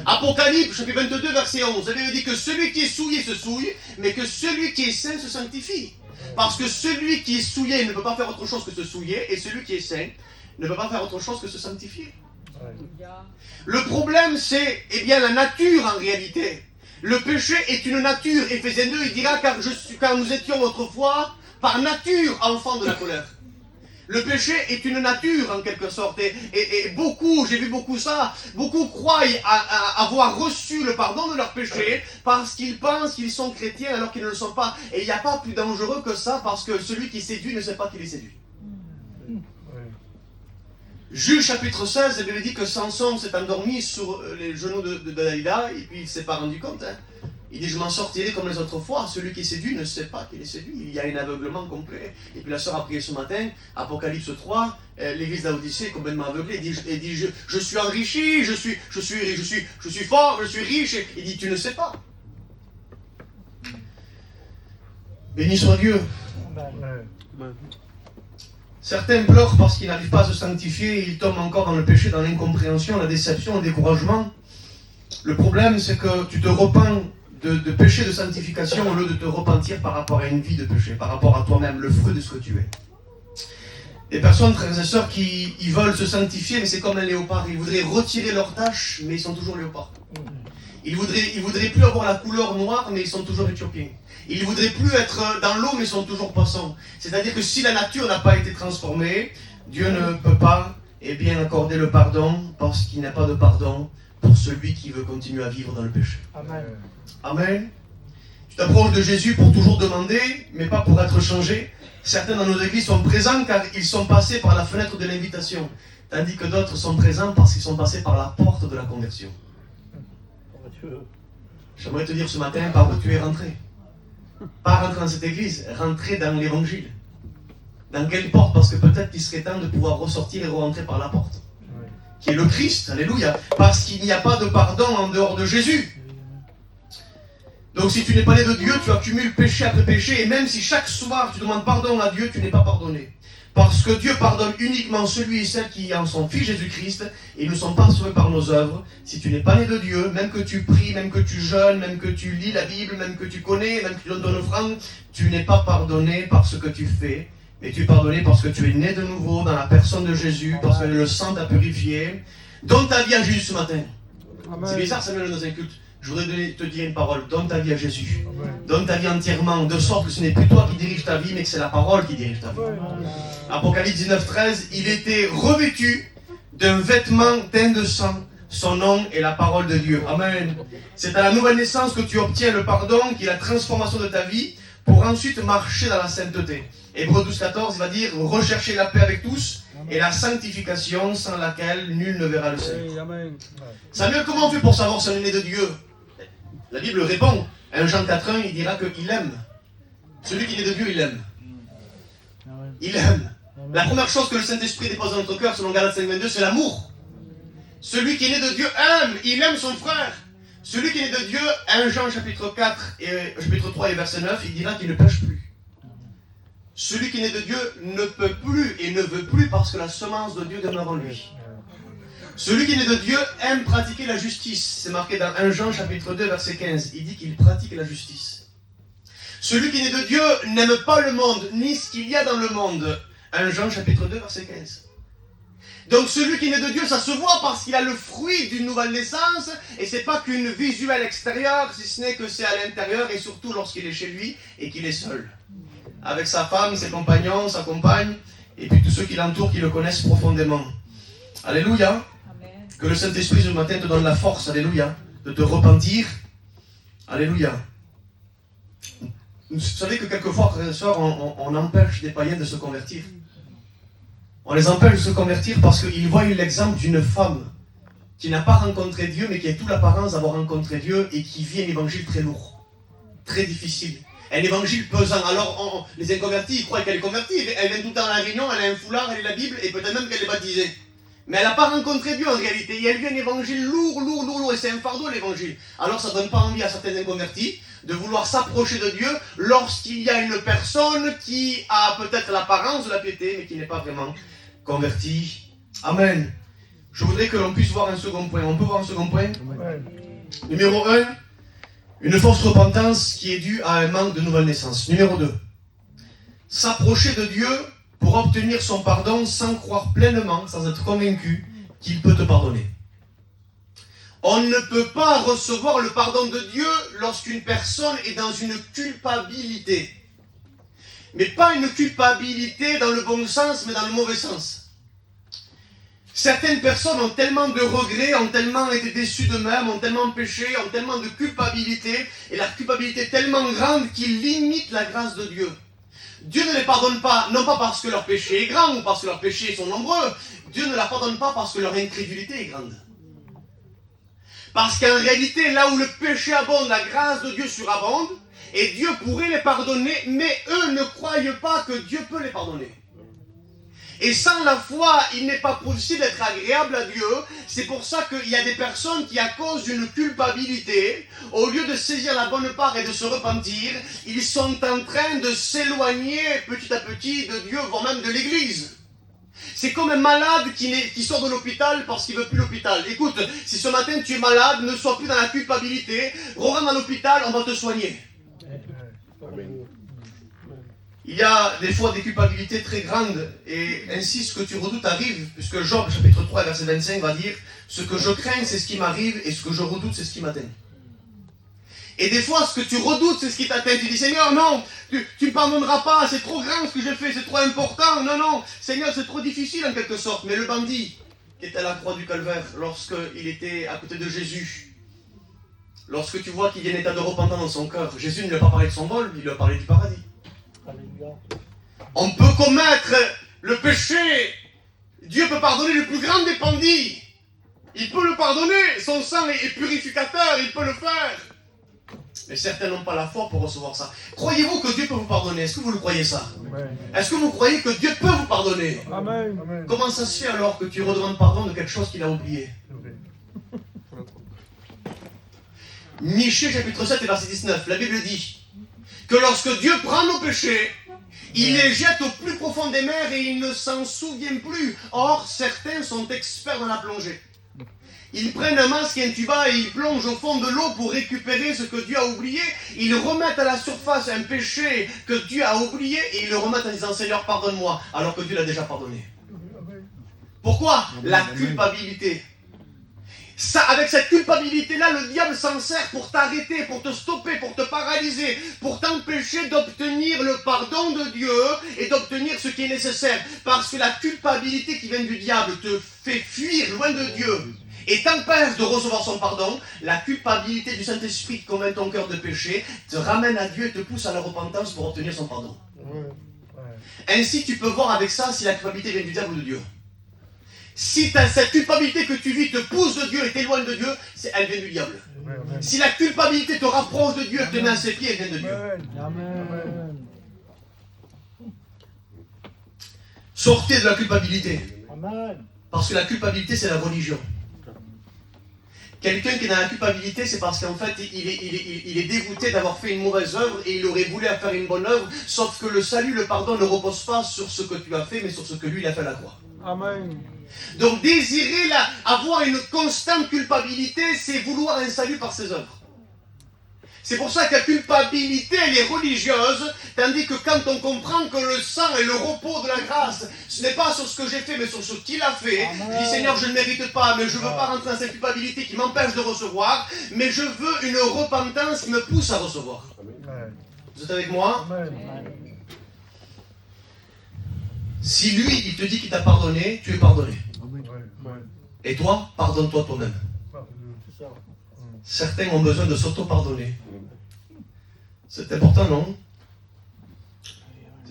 [SPEAKER 1] Apocalypse, chapitre 22, verset 11, la Bible dit que celui qui est souillé se souille, mais que celui qui est saint se sanctifie. Parce que celui qui est souillé ne peut pas faire autre chose que se souiller, et celui qui est saint ne peut pas faire autre chose que se sanctifier. Le problème, c'est la nature en réalité. Le péché est une nature. Éphésiens 2, il dira car nous étions autrefois par nature enfants de la colère. Le péché est une nature en quelque sorte. Et beaucoup, j'ai vu beaucoup ça, beaucoup croient avoir reçu le pardon de leurs péchés parce qu'ils pensent qu'ils sont chrétiens alors qu'ils ne le sont pas. Et il n'y a pas plus dangereux que ça parce que celui qui séduit ne sait pas qu'il est séduit. Juge chapitre 16, la Bible dit que Samson s'est endormi sur les genoux de Dalila et puis il ne s'est pas rendu compte. Il dit, je m'en sortirai comme les autres fois. Celui qui est séduit ne sait pas qu'il est séduit. Il y a un aveuglement complet. Et puis la sœur a prié ce matin, Apocalypse 3, l'église d'Odyssée est complètement aveuglée. Il dit je suis enrichi, je suis fort, je suis riche. Il dit, tu ne sais pas. Béni soit Dieu. Certains pleurent parce qu'ils n'arrivent pas à se sanctifier. Ils tombent encore dans le péché, dans l'incompréhension, la déception, le découragement. Le problème, c'est que tu te repens de péché de sanctification au lieu de te repentir par rapport à une vie de péché, par rapport à toi-même, le fruit de ce que tu es. Des personnes, frères et sœurs, qui ils veulent se sanctifier, mais c'est comme un léopard. Ils voudraient retirer leurs taches, mais ils sont toujours léopards. Ils voudraient plus avoir la couleur noire, mais ils sont toujours éthiopiens. Ils voudraient plus être dans l'eau, mais ils sont toujours poissons. C'est-à-dire que si la nature n'a pas été transformée, Dieu ne peut pas accorder le pardon, parce qu'il n'y a pas de pardon pour celui qui veut continuer à vivre dans le péché.
[SPEAKER 2] Amen.
[SPEAKER 1] Amen. Tu t'approches de Jésus pour toujours demander, mais pas pour être changé. Certains dans nos églises sont présents car ils sont passés par la fenêtre de l'invitation, tandis que d'autres sont présents parce qu'ils sont passés par la porte de la conversion. J'aimerais te dire ce matin par où tu es rentré. Pas rentrer dans cette église, rentrer dans l'évangile. Dans quelle porte? Parce que peut-être qu'il serait temps de pouvoir ressortir et rentrer par la porte. Qui est le Christ, alléluia. Parce qu'il n'y a pas de pardon en dehors de Jésus. Donc si tu n'es pas né de Dieu, tu accumules péché après péché. Et même si chaque soir tu demandes pardon à Dieu, tu n'es pas pardonné. Parce que Dieu pardonne uniquement celui et celle qui en son Fils Jésus-Christ. Et nous ne sommes pas sauvés par nos œuvres. Si tu n'es pas né de Dieu, même que tu pries, même que tu jeûnes, même que tu lis la Bible, même que tu connais, même que tu donnes ton offrande, tu n'es pas pardonné par ce que tu fais. Mais tu es pardonné parce que tu es né de nouveau dans la personne de Jésus, parce que le sang t'a purifié. Donne ta vie à Jésus ce matin. Amen. C'est bizarre, ça vient dans un culte. Je voudrais te dire une parole. Donne ta vie à Jésus. Amen. Donne ta vie entièrement, de sorte que ce n'est plus toi qui dirige ta vie, mais que c'est la parole qui dirige ta vie. Amen. Apocalypse 19, 13, il était revêtu d'un vêtement teint de sang. Son nom est la parole de Dieu. Amen. C'est à la nouvelle naissance que tu obtiens le pardon, qui est la transformation de ta vie, pour ensuite marcher dans la sainteté. Hébreux 12, 14, il va dire, recherchez la paix avec tous, et la sanctification sans laquelle nul ne verra le Seigneur. Samuel, comment on fait pour savoir si on est né de Dieu? La Bible répond. 1 Jean 4,1, il dira qu'il aime. Celui qui est né de Dieu, il aime. Il aime. La première chose que le Saint-Esprit dépose dans notre cœur, selon Galates 5,22, c'est l'amour. Celui qui est né de Dieu aime. Il aime son frère. Celui qui est né de Dieu, 1 Jean chapitre 4 et chapitre 3 et verset 9, il dira qu'il ne pêche plus. Celui qui est né de Dieu ne peut plus et ne veut plus parce que la semence de Dieu demeure en lui. Celui qui est né de Dieu aime pratiquer la justice. C'est marqué dans 1 Jean chapitre 2 verset 15. Il dit qu'il pratique la justice. Celui qui est né de Dieu n'aime pas le monde, ni ce qu'il y a dans le monde. 1 Jean chapitre 2 verset 15. Donc celui qui est né de Dieu, ça se voit parce qu'il a le fruit d'une nouvelle naissance. Et c'est pas qu'une visuelle extérieure, si ce n'est que c'est à l'intérieur et surtout lorsqu'il est chez lui et qu'il est seul. Avec sa femme, ses compagnons, sa compagne, et puis tous ceux qui l'entourent, qui le connaissent profondément. Alléluia. Amen. Que le Saint-Esprit ce matin te donne la force, alléluia, de te repentir. Alléluia. Vous savez que quelquefois, frères et sœurs, on empêche des païens de se convertir. On les empêche de se convertir parce qu'ils voient l'exemple d'une femme qui n'a pas rencontré Dieu, mais qui a toute l'apparence d'avoir rencontré Dieu et qui vit un évangile très lourd, très difficile. Un évangile pesant. Alors, les inconvertis, ils croient qu'elle est convertie. Elle vient tout le temps à la réunion, elle a un foulard, elle lit la Bible, et peut-être même qu'elle est baptisée. Mais elle n'a pas rencontré Dieu en réalité. Et elle vit un évangile lourd, et c'est un fardeau l'évangile. Alors, ça ne donne pas envie à certains inconvertis de vouloir s'approcher de Dieu lorsqu'il y a une personne qui a peut-être l'apparence de la piété, mais qui n'est pas vraiment convertie. Amen. Je voudrais que l'on puisse voir un second point. On peut voir un second point? Amen. Numéro 1. Une fausse repentance qui est due à un manque de nouvelle naissance. Numéro 2. S'approcher de Dieu pour obtenir son pardon sans croire pleinement, sans être convaincu qu'il peut te pardonner. On ne peut pas recevoir le pardon de Dieu lorsqu'une personne est dans une culpabilité. Mais pas une culpabilité dans le bon sens, mais dans le mauvais sens. Certaines personnes ont tellement de regrets, ont tellement été déçues d'eux-mêmes, ont tellement péché, ont tellement de culpabilité, et la culpabilité est tellement grande qu'ils limitent la grâce de Dieu. Dieu ne les pardonne pas, non pas parce que leur péché est grand ou parce que leurs péchés sont nombreux. Dieu ne la pardonne pas parce que leur incrédulité est grande. Parce qu'en réalité, là où le péché abonde, la grâce de Dieu surabonde, et Dieu pourrait les pardonner, mais eux ne croient pas que Dieu peut les pardonner. Et sans la foi, il n'est pas possible d'être agréable à Dieu. C'est pour ça qu'il y a des personnes qui, à cause d'une culpabilité, au lieu de saisir la bonne part et de se repentir, ils sont en train de s'éloigner petit à petit de Dieu, voire même de l'Église. C'est comme un malade qui sort de l'hôpital parce qu'il ne veut plus l'hôpital. Écoute, si ce matin tu es malade, ne sois plus dans la culpabilité, rentre dans l'hôpital, on va te soigner. Il y a des fois des culpabilités très grandes, et ainsi ce que tu redoutes arrive, puisque Job, chapitre 3, verset 25, va dire « Ce que je crains, c'est ce qui m'arrive, et ce que je redoute, c'est ce qui m'atteint. » Et des fois, ce que tu redoutes, c'est ce qui t'atteint. Tu dis « Seigneur, non, tu ne me pardonneras pas, c'est trop grand ce que j'ai fait, c'est trop important. Non, non, Seigneur, c'est trop difficile en quelque sorte. » Mais le bandit, qui était à la croix du calvaire, lorsqu'il était à côté de Jésus, lorsque tu vois qu'il y a un état de repentant dans son cœur, Jésus ne lui a pas parlé de son vol, il lui a parlé du paradis. On peut commettre le péché. Dieu peut pardonner le plus grand des bandits. Il peut le pardonner. Son sang est purificateur. Il peut le faire. Mais certains n'ont pas la foi pour recevoir ça. Croyez-vous que Dieu peut vous pardonner? Est-ce que vous le croyez ça? Est-ce que vous croyez que Dieu peut vous pardonner?
[SPEAKER 2] Amen.
[SPEAKER 1] Comment ça se fait alors que tu redemandes pardon de quelque chose qu'il a oublié? Michée chapitre 7 et verset 19. La Bible dit que lorsque Dieu prend nos péchés, il les jette au plus profond des mers et il ne s'en souvient plus. Or, certains sont experts dans la plongée. Ils prennent un masque et un tuba et ils plongent au fond de l'eau pour récupérer ce que Dieu a oublié. Ils remettent à la surface un péché que Dieu a oublié et ils le remettent en disant « Seigneur, pardonne-moi » alors que Dieu l'a déjà pardonné. Pourquoi? La culpabilité. Ça, avec cette culpabilité-là, le diable s'en sert pour t'arrêter, pour te stopper, pour te paralyser, pour t'empêcher d'obtenir le pardon de Dieu et d'obtenir ce qui est nécessaire. Parce que la culpabilité qui vient du diable te fait fuir loin de Dieu et t'empêche de recevoir son pardon. La culpabilité du Saint-Esprit qui convainc ton cœur de péché te ramène à Dieu et te pousse à la repentance pour obtenir son pardon. Ainsi, tu peux voir avec ça si la culpabilité vient du diable ou de Dieu. Si cette culpabilité que tu vis te pousse de Dieu et t'éloigne de Dieu, elle vient du diable. Si la culpabilité te rapproche de Dieu et te met à ses pieds, elle vient de Dieu.
[SPEAKER 2] Amen.
[SPEAKER 1] Sortez de la culpabilité.
[SPEAKER 2] Amen.
[SPEAKER 1] Parce que la culpabilité, c'est la religion. Quelqu'un qui est dans la culpabilité, c'est parce qu'en fait, il est dégoûté d'avoir fait une mauvaise œuvre et il aurait voulu faire une bonne œuvre, sauf que le salut, le pardon ne repose pas sur ce que tu as fait, mais sur ce que lui, il a fait à la croix.
[SPEAKER 2] Amen.
[SPEAKER 1] Donc désirer avoir une constante culpabilité, c'est vouloir un salut par ses œuvres. C'est pour ça que la culpabilité, elle est religieuse, tandis que quand on comprend que le sang est le repos de la grâce, ce n'est pas sur ce que j'ai fait, mais sur ce qu'il a fait. Je dis Seigneur, je ne mérite pas, mais je ne veux pas rentrer dans cette culpabilité qui m'empêche de recevoir, mais je veux une repentance qui me pousse à recevoir. Vous êtes avec moi? Si lui, il te dit qu'il t'a pardonné, tu es pardonné. Et toi, pardonne-toi toi-même. Certains ont besoin de s'auto-pardonner. C'est important, non?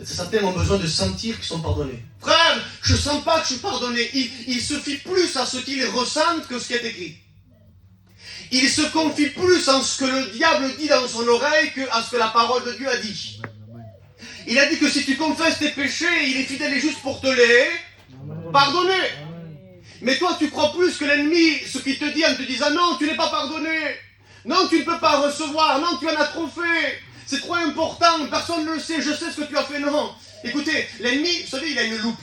[SPEAKER 1] Certains ont besoin de sentir qu'ils sont pardonnés. Frère, je ne sens pas que je suis pardonné. Il se fie plus à ce qu'il ressent que ce qui est écrit. Il se confie plus en ce que le diable dit dans son oreille qu'à ce que la parole de Dieu a dit. Il a dit que si tu confesses tes péchés, il est fidèle et juste pour te les pardonner. Mais toi, tu crois plus que l'ennemi, ce qu'il te dit en te disant non, tu n'es pas pardonné. Non, tu ne peux pas recevoir. Non, tu en as trop fait. C'est trop important. Personne ne le sait. Je sais ce que tu as fait. Non. Écoutez, l'ennemi, vous savez, il a une loupe.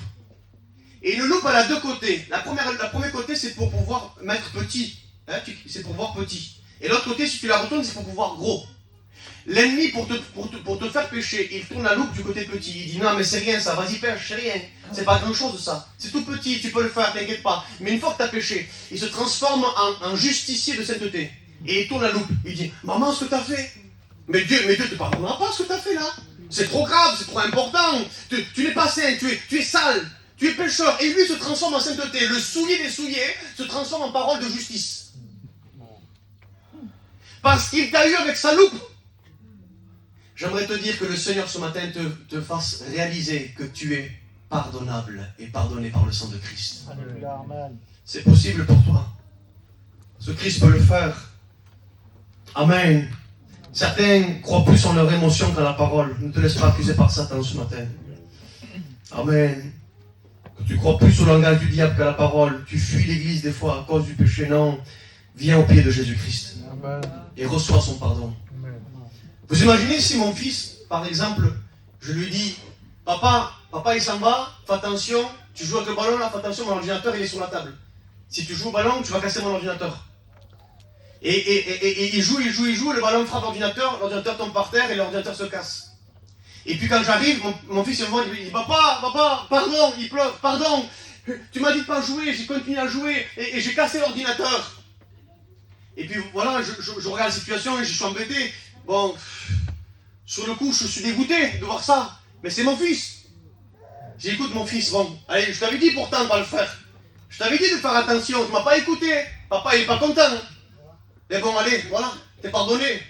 [SPEAKER 1] Et une loupe, elle a deux côtés. La première côté, c'est pour pouvoir mettre petit. Hein, c'est pour voir petit. Et l'autre côté, si tu la retournes, c'est pour pouvoir gros. L'ennemi, pour te faire pécher, il tourne la loupe du côté petit. Il dit non, mais c'est rien ça, vas-y pêche, c'est rien. C'est pas grand chose ça. C'est tout petit, tu peux le faire, t'inquiète pas. Mais une fois que tu as péché, il se transforme en justicier de sainteté. Et il tourne la loupe. Il dit maman, ce que tu as fait. Mais Dieu ne te pardonnera pas ce que tu as fait là. C'est trop grave, c'est trop important. Tu n'es pas saint, tu es sale, tu es pécheur. Et lui se transforme en sainteté. Le souillé des souillés se transforme en parole de justice. Parce qu'il t'a eu avec sa loupe. J'aimerais te dire que le Seigneur ce matin te fasse réaliser que tu es pardonnable et pardonné par le sang de Christ. C'est possible pour toi. Ce Christ peut le faire. Amen. Certains croient plus en leur émotion qu'à la parole. Ne te laisse pas accuser par Satan ce matin. Amen. Que tu crois plus au langage du diable qu'à la parole. Tu fuis l'église des fois à cause du péché. Non. Viens au pied de Jésus-Christ. Et reçois son pardon. Vous imaginez si mon fils, par exemple, je lui dis, papa il s'en va, fais attention, tu joues avec le ballon là, fais attention, mon ordinateur il est sur la table. Si tu joues au ballon, tu vas casser mon ordinateur. Et il joue, le ballon frappe l'ordinateur tombe par terre et l'ordinateur se casse. Et puis quand j'arrive, mon fils il me voit, il dit, papa, pardon, il pleure, pardon, tu m'as dit de pas jouer, j'ai continué à jouer et j'ai cassé l'ordinateur. Et puis voilà, je regarde la situation et je suis embêté. Bon, sur le coup, je suis dégoûté de voir ça. Mais c'est mon fils. J'écoute mon fils. Bon, allez, je t'avais dit pourtant de pas le faire. Je t'avais dit de faire attention. Tu m'as pas écouté. Papa, il est pas content. Mais bon, allez, voilà. T'es pardonné.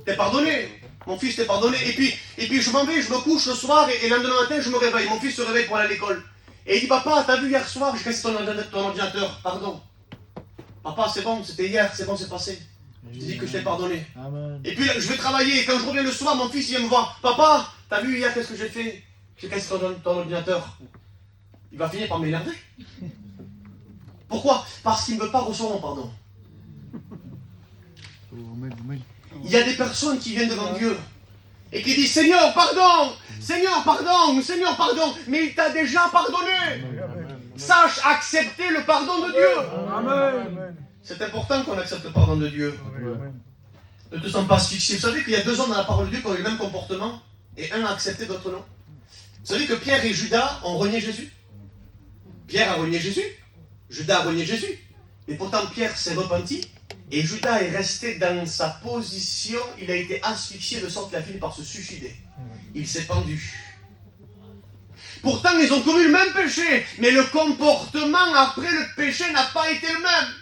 [SPEAKER 1] T'es pardonné. Mon fils, t'es pardonné. Et puis je m'en vais, je me couche le soir et le lendemain matin, je me réveille. Mon fils se réveille pour aller à l'école. Et il dit, papa, t'as vu hier soir, j'ai cassé ton ordinateur. Pardon. Papa, c'est bon, c'était hier, c'est bon, c'est passé. Je te dis que je t'ai pardonné. Amen. Et puis je vais travailler, et quand je reviens le soir, mon fils il vient me voir. Papa, t'as vu hier qu'est-ce que j'ai fait? J'ai cassé ton ordinateur. Il va finir par m'énerver. Pourquoi? Parce qu'il ne veut pas recevoir mon pardon. Il y a des personnes qui viennent devant Dieu et qui disent, Seigneur, pardon, Seigneur, pardon, Seigneur, pardon, mais il t'a déjà pardonné. Amen. Sache accepter le pardon de Dieu. Amen. C'est important qu'on accepte le pardon de Dieu. Amen. Ne te sens pas asphyxié. Vous savez qu'il y a 2 hommes dans la parole de Dieu qui ont eu le même comportement et un a accepté, d'autres non. Vous savez que Pierre et Judas ont renié Jésus. Pierre a renié Jésus. Judas a renié Jésus. Mais pourtant Pierre s'est repenti et Judas est resté dans sa position. Il a été asphyxié de sorte qu'il a fini par se suicider. Il s'est pendu. Pourtant ils ont commis le même péché, mais le comportement après le péché n'a pas été le même.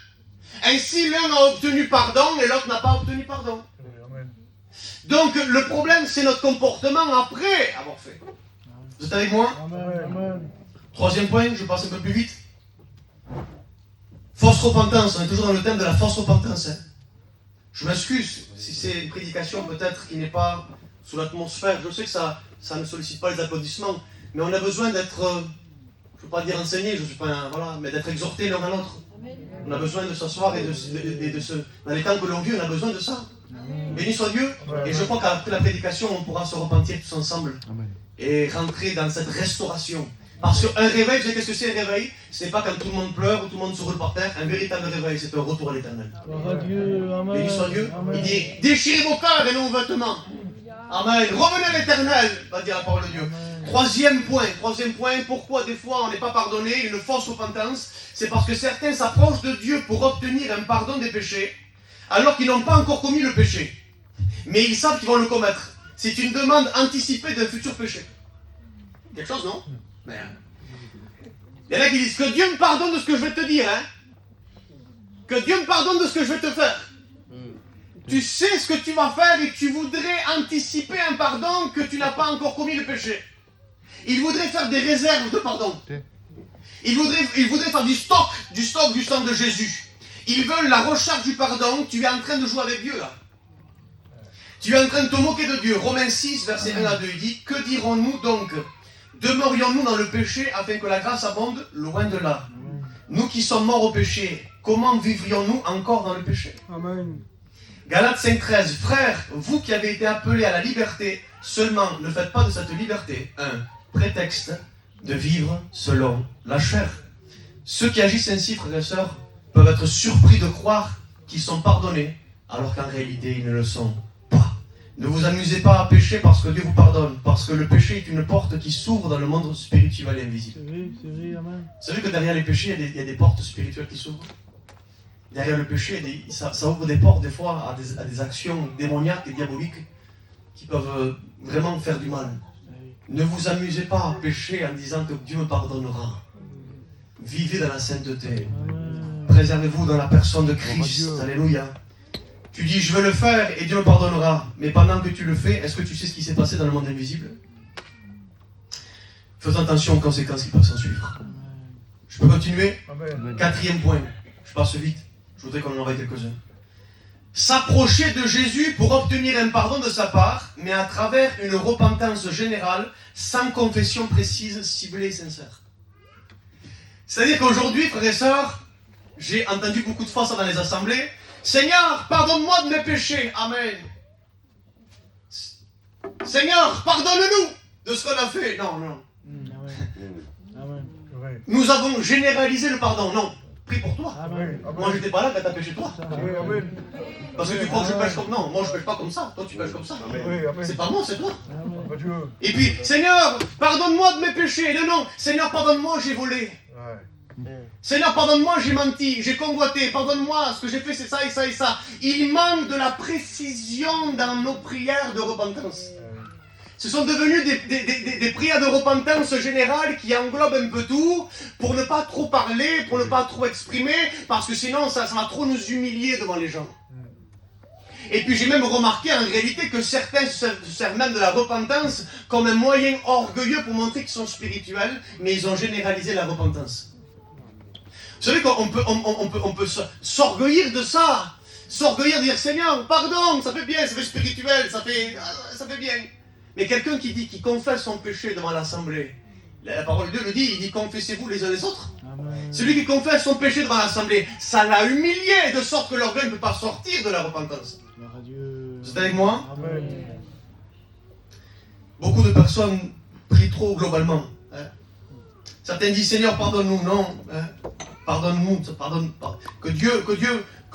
[SPEAKER 1] Ainsi, l'un a obtenu pardon et l'autre n'a pas obtenu pardon. Amen. Donc, le problème, c'est notre comportement après avoir fait. Vous êtes avec moi? Amen. 3e point, je passe un peu plus vite. Fausse repentance. On est toujours dans le thème de la fausse repentance. Hein. Je m'excuse si c'est une prédication peut-être qui n'est pas sous l'atmosphère. Je sais que ça ne sollicite pas les applaudissements, mais on a besoin d'être, je ne veux pas dire enseigné, je suis pas, voilà, mais d'être exhorté l'un à l'autre. On a besoin de s'asseoir et de se... Dans les temps que l'on vit, on a besoin de ça. Béni soit Dieu. Et je crois qu'après la prédication, on pourra se repentir tous ensemble. Amen. Et rentrer dans cette restauration. Parce qu'un réveil, vous savez qu'est-ce que c'est un réveil? Ce n'est pas quand tout le monde pleure ou tout le monde se roule par terre. Un véritable réveil, c'est un retour à l'éternel. Béni soit Dieu. Amen. Il dit, déchirez vos cœurs et non vos vêtements. Amen. Revenez à l'éternel, va dire la parole de Dieu. Troisième point, pourquoi des fois on n'est pas pardonné, une fausse repentance, c'est parce que certains s'approchent de Dieu pour obtenir un pardon des péchés, alors qu'ils n'ont pas encore commis le péché. Mais ils savent qu'ils vont le commettre. C'est une demande anticipée d'un futur péché. Quelque chose, non? Merde. Il y en a qui disent que Dieu me pardonne de ce que je vais te dire, hein? Que Dieu me pardonne de ce que je vais te faire. Tu sais ce que tu vas faire et tu voudrais anticiper un pardon que tu n'as pas encore commis le péché. Il voudrait faire des réserves de pardon. Il voudrait faire du stock du sang de Jésus. Ils veulent la recherche du pardon. Tu es en train de jouer avec Dieu là. Tu es en train de te moquer de Dieu. Romains 6, verset 1 à 2, il dit, que dirons-nous donc? Demeurions-nous dans le péché afin que la grâce abonde? Loin de là. Nous qui sommes morts au péché, comment vivrions-nous encore dans le péché? Amen. Galates 5,13, frères, vous qui avez été appelés à la liberté, seulement ne faites pas de cette liberté un prétexte de vivre selon la chair. Ceux qui agissent ainsi, frères et sœurs, peuvent être surpris de croire qu'ils sont pardonnés, alors qu'en réalité, ils ne le sont pas. Ne vous amusez pas à pécher parce que Dieu vous pardonne, parce que le péché est une porte qui s'ouvre dans le monde spirituel et invisible. C'est vrai, amen. Vous savez que derrière les péchés, il y a des portes spirituelles qui s'ouvrent. Derrière le péché, ça ouvre des portes des fois à des actions démoniaques et diaboliques qui peuvent vraiment faire du mal. Ne vous amusez pas à pécher en disant que Dieu me pardonnera. Vivez dans la sainteté. Préservez-vous dans la personne de Christ. Alléluia. Tu dis, je veux le faire et Dieu me pardonnera. Mais pendant que tu le fais, est-ce que tu sais ce qui s'est passé dans le monde invisible? Fais attention aux conséquences qui peuvent s'en suivre. Je peux continuer?
[SPEAKER 2] Amen.
[SPEAKER 1] 4e point. Je passe vite. Je voudrais qu'on en envoie quelques-uns. S'approcher de Jésus pour obtenir un pardon de sa part, mais à travers une repentance générale, sans confession précise, ciblée et sincère. C'est-à-dire qu'aujourd'hui, frères et sœurs, j'ai entendu beaucoup de fois ça dans les assemblées. Seigneur, pardonne-moi de mes péchés. Amen. Seigneur, pardonne-nous de ce qu'on a fait. Non, non.
[SPEAKER 2] Amen. Amen.
[SPEAKER 1] Nous avons généralisé le pardon. Non. Prie pour toi.
[SPEAKER 2] Amen.
[SPEAKER 1] Moi, je n'étais pas là quand tu as péché toi.
[SPEAKER 2] Amen.
[SPEAKER 1] Parce que tu crois que je pêche comme... Non, moi, je pêche pas comme ça. Toi, tu pêches comme ça. C'est pas moi, c'est toi. Et puis, Seigneur, pardonne-moi de mes péchés. Non, non. Seigneur, pardonne-moi, j'ai volé. Seigneur, pardonne-moi, j'ai menti, j'ai convoité. Pardonne-moi, ce que j'ai fait, c'est ça et ça et ça. Il manque de la précision dans nos prières de repentance. Ce sont devenus des prières de repentance générale qui englobent un peu tout, pour ne pas trop parler, pour ne pas trop exprimer, parce que sinon ça va trop nous humilier devant les gens. Et puis j'ai même remarqué en réalité que certains se servent même de la repentance comme un moyen orgueilleux pour montrer qu'ils sont spirituels, mais ils ont généralisé la repentance. Vous savez qu'on peut s'orgueillir de ça, s'orgueillir de dire Seigneur, pardon, ça fait bien, ça fait spirituel, ça fait bien. Mais quelqu'un qui confesse son péché devant l'assemblée, la parole de Dieu le dit, il dit confessez-vous les uns les autres. Amen. Celui qui confesse son péché devant l'assemblée, ça l'a humilié de sorte que l'orgueil ne peut pas sortir de la repentance. Vous êtes avec moi? Amen. Beaucoup de personnes prient trop globalement. Hein? Certains disent Seigneur pardonne-nous, non. Hein? Pardonne-nous, pardonne. Que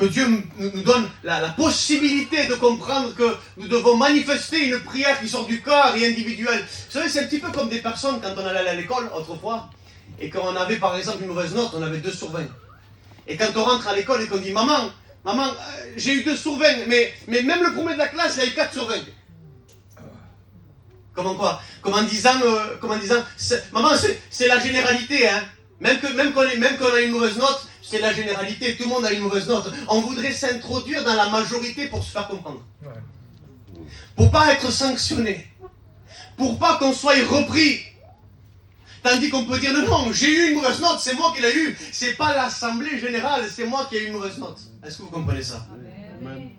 [SPEAKER 1] Dieu nous donne la possibilité de comprendre que nous devons manifester une prière qui sort du cœur et individuelle. Vous savez, c'est un petit peu comme des personnes quand on allait à l'école autrefois et qu'on avait par exemple une mauvaise note, on avait 2 sur 20. Et quand on rentre à l'école et qu'on dit maman, j'ai eu 2 sur 20, mais même le premier de la classe, il a eu 4 sur 20. Comment quoi? Comme en disant, maman, c'est la généralité, hein. Même qu'on a une mauvaise note, c'est la généralité, tout le monde a une mauvaise note. On voudrait s'introduire dans la majorité pour se faire comprendre. Pour pas être sanctionné. Pour pas qu'on soit repris. Tandis qu'on peut dire non, j'ai eu une mauvaise note, c'est moi qui l'ai eu. C'est pas l'assemblée générale, c'est moi qui ai eu une mauvaise note. Est-ce que vous comprenez ça? Amen.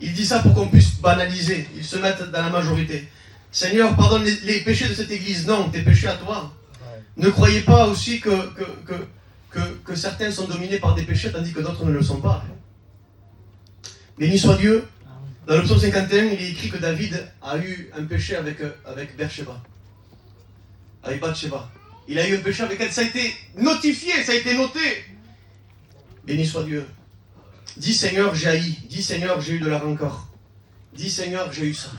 [SPEAKER 1] Il dit ça pour qu'on puisse banaliser. Ils se mettent dans la majorité. Seigneur, pardonne les péchés de cette église. Non, tes péchés à toi. Ne croyez pas aussi que certains sont dominés par des péchés tandis que d'autres ne le sont pas. Béni soit Dieu. Dans le psaume 51, il est écrit que David a eu un péché avec Bersheba. Avec Bathsheba. Il a eu un péché avec elle. Ça a été notifié, ça a été noté. Béni soit Dieu. Dis Seigneur, j'ai haï. Dis Seigneur, j'ai eu de la rancœur. Dis Seigneur, j'ai eu ça.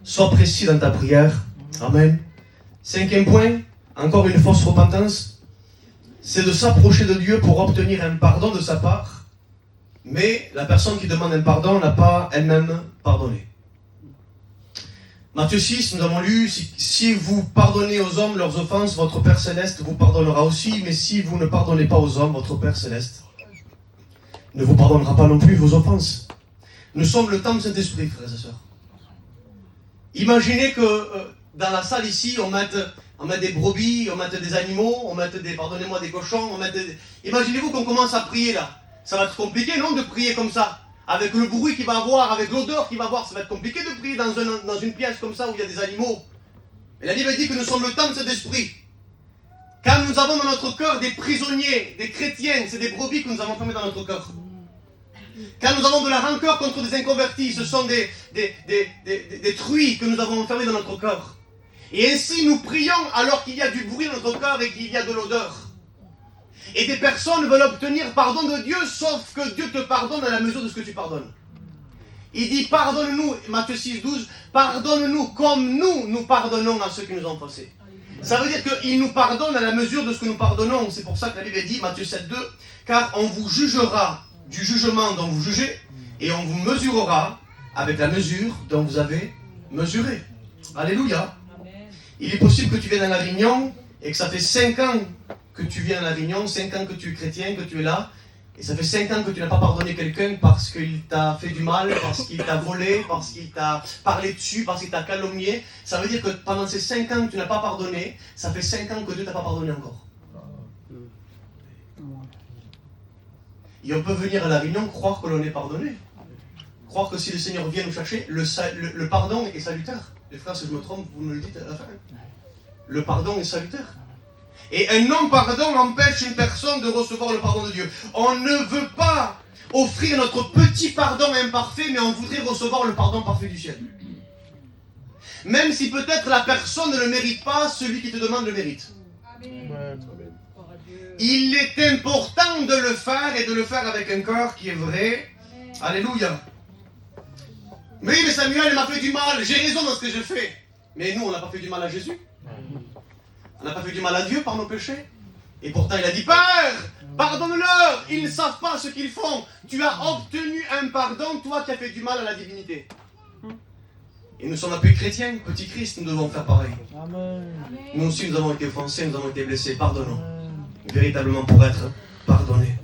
[SPEAKER 1] Sois précis dans ta prière. Amen. 5e point. Encore une fausse repentance, c'est de s'approcher de Dieu pour obtenir un pardon de sa part, mais la personne qui demande un pardon n'a pas elle-même pardonné. Matthieu 6, nous avons lu, si vous pardonnez aux hommes leurs offenses, votre Père Céleste vous pardonnera aussi, mais si vous ne pardonnez pas aux hommes, votre Père Céleste ne vous pardonnera pas non plus vos offenses. Nous sommes le temple Saint-Esprit, frères et sœurs. Imaginez que dans la salle ici, on met des brebis, on met des animaux, on met pardonnez-moi, des cochons, Imaginez-vous qu'on commence à prier là. Ça va être compliqué, non, de prier comme ça. Avec le bruit qu'il va avoir, avec l'odeur qu'il va avoir, ça va être compliqué de prier dans une pièce comme ça où il y a des animaux. Et la Bible dit que nous sommes le temple de cet esprit. Quand nous avons dans notre cœur des prisonniers, des chrétiens, c'est des brebis que nous avons fermés dans notre cœur. Quand nous avons de la rancœur contre des inconvertis, ce sont des truies que nous avons enfermés dans notre cœur. Et ainsi nous prions alors qu'il y a du bruit dans notre cœur et qu'il y a de l'odeur. Et des personnes veulent obtenir pardon de Dieu, sauf que Dieu te pardonne à la mesure de ce que tu pardonnes. Il dit pardonne-nous, Matthieu 6, 12, pardonne-nous comme nous pardonnons à ceux qui nous ont offensés. Ça veut dire qu'il nous pardonne à la mesure de ce que nous pardonnons. C'est pour ça que la Bible dit, Matthieu 7, 2, car on vous jugera du jugement dont vous jugez, et on vous mesurera avec la mesure dont vous avez mesuré. Alléluia. Il est possible que tu viennes à la réunion et que ça fait 5 ans que tu viens à la réunion, 5 ans que tu es chrétien, que tu es là, et ça fait 5 ans que tu n'as pas pardonné quelqu'un parce qu'il t'a fait du mal, parce qu'il t'a volé, parce qu'il t'a parlé dessus, parce qu'il t'a calomnié. Ça veut dire que pendant ces 5 ans que tu n'as pas pardonné, ça fait 5 ans que Dieu ne t'a pas pardonné encore. Et on peut venir à la réunion, croire que l'on est pardonné. Croire que si le Seigneur vient nous chercher, le pardon est salutaire. Les frères, si je me trompe, vous me le dites à la fin. Le pardon est salutaire. Et un non-pardon empêche une personne de recevoir le pardon de Dieu. On ne veut pas offrir notre petit pardon imparfait, mais on voudrait recevoir le pardon parfait du ciel. Même si peut-être la personne ne le mérite pas, celui qui te demande le mérite.
[SPEAKER 2] Amen.
[SPEAKER 1] Il est important de le faire et de le faire avec un cœur qui est vrai. Alléluia. Mais oui, mais Samuel, il m'a fait du mal. J'ai raison dans ce que je fais. Mais nous, on n'a pas fait du mal à Jésus. On n'a pas fait du mal à Dieu par nos péchés. Et pourtant, il a dit, Père, pardonne-leur. Ils ne savent pas ce qu'ils font. Tu as obtenu un pardon, toi qui as fait du mal à la divinité. Et nous sommes appelés chrétiens, petits Christ, nous devons faire pareil.
[SPEAKER 2] Amen.
[SPEAKER 1] Nous aussi, nous avons été offensés, nous avons été blessés. Pardonnons. Véritablement pour être pardonnés.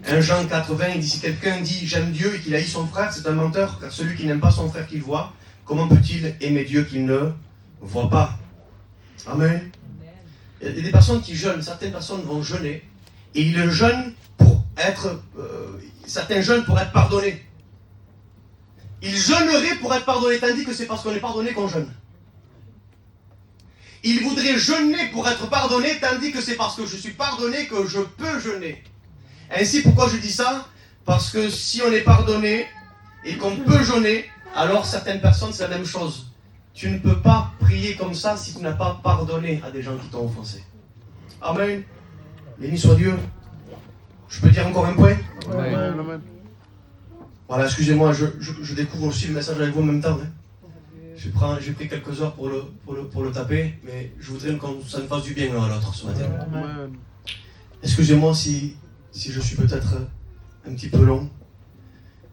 [SPEAKER 1] 1 Jean 4,20, il dit, si quelqu'un dit j'aime Dieu et qu'il haït son frère, c'est un menteur, car celui qui n'aime pas son frère qu'il voit, comment peut-il aimer Dieu qu'il ne voit pas? Amen. Il y a des personnes qui jeûnent, certaines personnes vont jeûner, et ils jeûnent pour être, certains jeûnent pour être pardonnés. Ils jeûneraient pour être pardonnés, tandis que c'est parce qu'on est pardonné qu'on jeûne. Ils voudraient jeûner pour être pardonnés, tandis que c'est parce que je suis pardonné que je peux jeûner. Ainsi, pourquoi je dis ça? Parce que si on est pardonné et qu'on peut jeûner, alors certaines personnes, c'est la même chose. Tu ne peux pas prier comme ça si tu n'as pas pardonné à des gens qui t'ont offensé. Amen. Béni soit Dieu. Je peux dire encore un point?
[SPEAKER 2] Amen.
[SPEAKER 1] Voilà, excusez-moi, je découvre aussi le message avec vous en même temps. Hein. J'ai pris quelques heures pour le taper, mais je voudrais que ça me fasse du bien l'un à l'autre ce matin.
[SPEAKER 2] Amen.
[SPEAKER 1] Excusez-moi si je suis peut-être un petit peu long.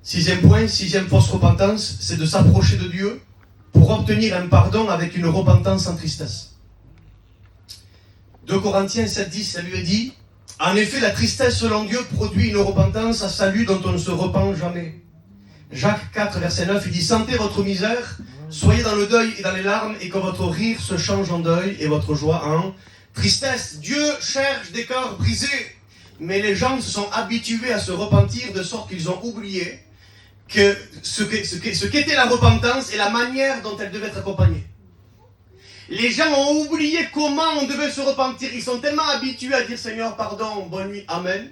[SPEAKER 1] 6e point, 6e fausse repentance, c'est de s'approcher de Dieu pour obtenir un pardon avec une repentance sans tristesse. 2 Corinthiens 7,10, ça lui est dit, en effet, la tristesse selon Dieu produit une repentance à salut dont on ne se repent jamais. Jacques 4, verset 9, il dit, sentez votre misère, soyez dans le deuil et dans les larmes, et que votre rire se change en deuil et votre joie en tristesse. Dieu cherche des cœurs brisés, mais les gens se sont habitués à se repentir de sorte qu'ils ont oublié que ce qu'était la repentance et la manière dont elle devait être accompagnée. Les gens ont oublié comment on devait se repentir. Ils sont tellement habitués à dire Seigneur, pardon, bonne nuit, Amen,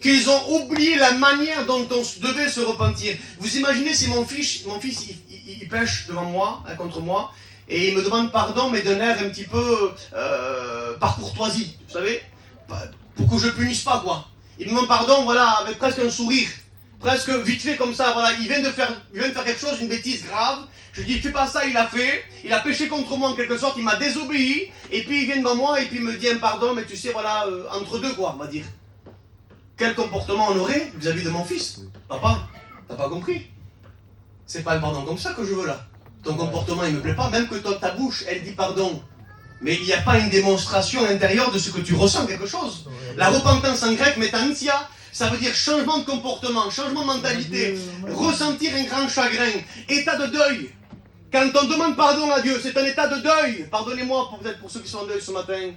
[SPEAKER 1] qu'ils ont oublié la manière dont on devait se repentir. Vous imaginez si mon fils il pêche devant moi, contre moi, et il me demande pardon, mais d'un air un petit peu par courtoisie, vous savez, pour que je ne punisse pas, quoi. Il me demande pardon, voilà, avec presque un sourire, presque vite fait comme ça, voilà, il vient de faire quelque chose, une bêtise grave. Je dis, fais pas ça, il a péché contre moi en quelque sorte, il m'a désobéi, et puis il vient devant moi, et puis il me dit un pardon, mais tu sais, voilà, entre deux, quoi, on va dire. Quel comportement on aurait vis-à-vis de mon fils? Papa, t'as pas compris? C'est pas un pardon comme ça que je veux là. Ton comportement, il me plaît pas, même que ta bouche, elle dit pardon. Mais il n'y a pas une démonstration intérieure de ce que tu ressens, quelque chose. La repentance en grec, metantia, ça veut dire changement de comportement, changement de mentalité, ressentir un grand chagrin, état de deuil. Quand on demande pardon à Dieu, c'est un état de deuil. Pardonnez-moi peut-être pour ceux qui sont en deuil ce matin.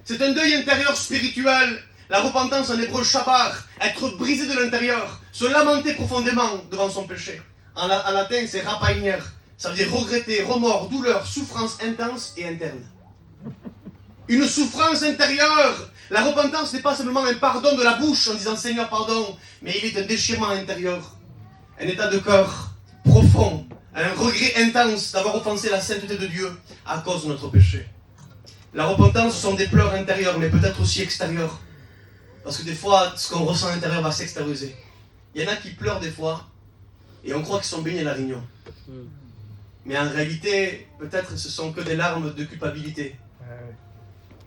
[SPEAKER 1] C'est un deuil intérieur spirituel. La repentance en hébreu, shabar, être brisé de l'intérieur, se lamenter profondément devant son péché. En latin, c'est rapainer. Ça veut dire regretter, remords, douleur, souffrance intense et interne. Une souffrance intérieure. La repentance n'est pas simplement un pardon de la bouche en disant Seigneur pardon, mais il est un déchirement intérieur. Un état de cœur profond, un regret intense d'avoir offensé la sainteté de Dieu à cause de notre péché. La repentance, ce sont des pleurs intérieures, mais peut-être aussi extérieures. Parce que des fois, ce qu'on ressent à l'intérieur va s'extérioriser. Il y en a qui pleurent des fois, et on croit qu'ils sont baignés à la réunion. Mais en réalité, peut-être ce sont que des larmes de culpabilité.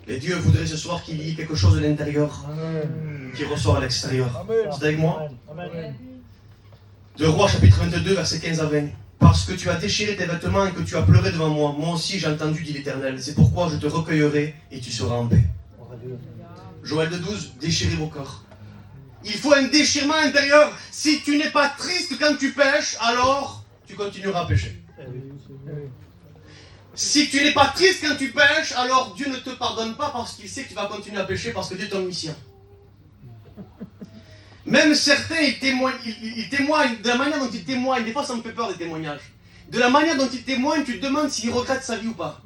[SPEAKER 1] Et Dieu voudrait ce soir qu'il y ait quelque chose de l'intérieur qui ressort à l'extérieur. C'est avec moi? 2 Rois chapitre 22, versets 15 à 20. Parce que tu as déchiré tes vêtements et que tu as pleuré devant moi. Moi aussi j'ai entendu, dit l'Éternel. C'est pourquoi je te recueillerai et tu seras en paix. Joël 2,12, déchirez vos cœurs. Il faut un déchirement intérieur. Si tu n'es pas triste quand tu pêches, alors tu continueras à pécher. Si tu n'es pas triste quand tu pêches, alors Dieu ne te pardonne pas parce qu'il sait que tu vas continuer à pécher parce que Dieu est omniscient. Même certains, ils témoignent, de la manière dont ils témoignent, des fois ça me fait peur des témoignages. De la manière dont ils témoignent, tu te demandes s'il regrette sa vie ou pas.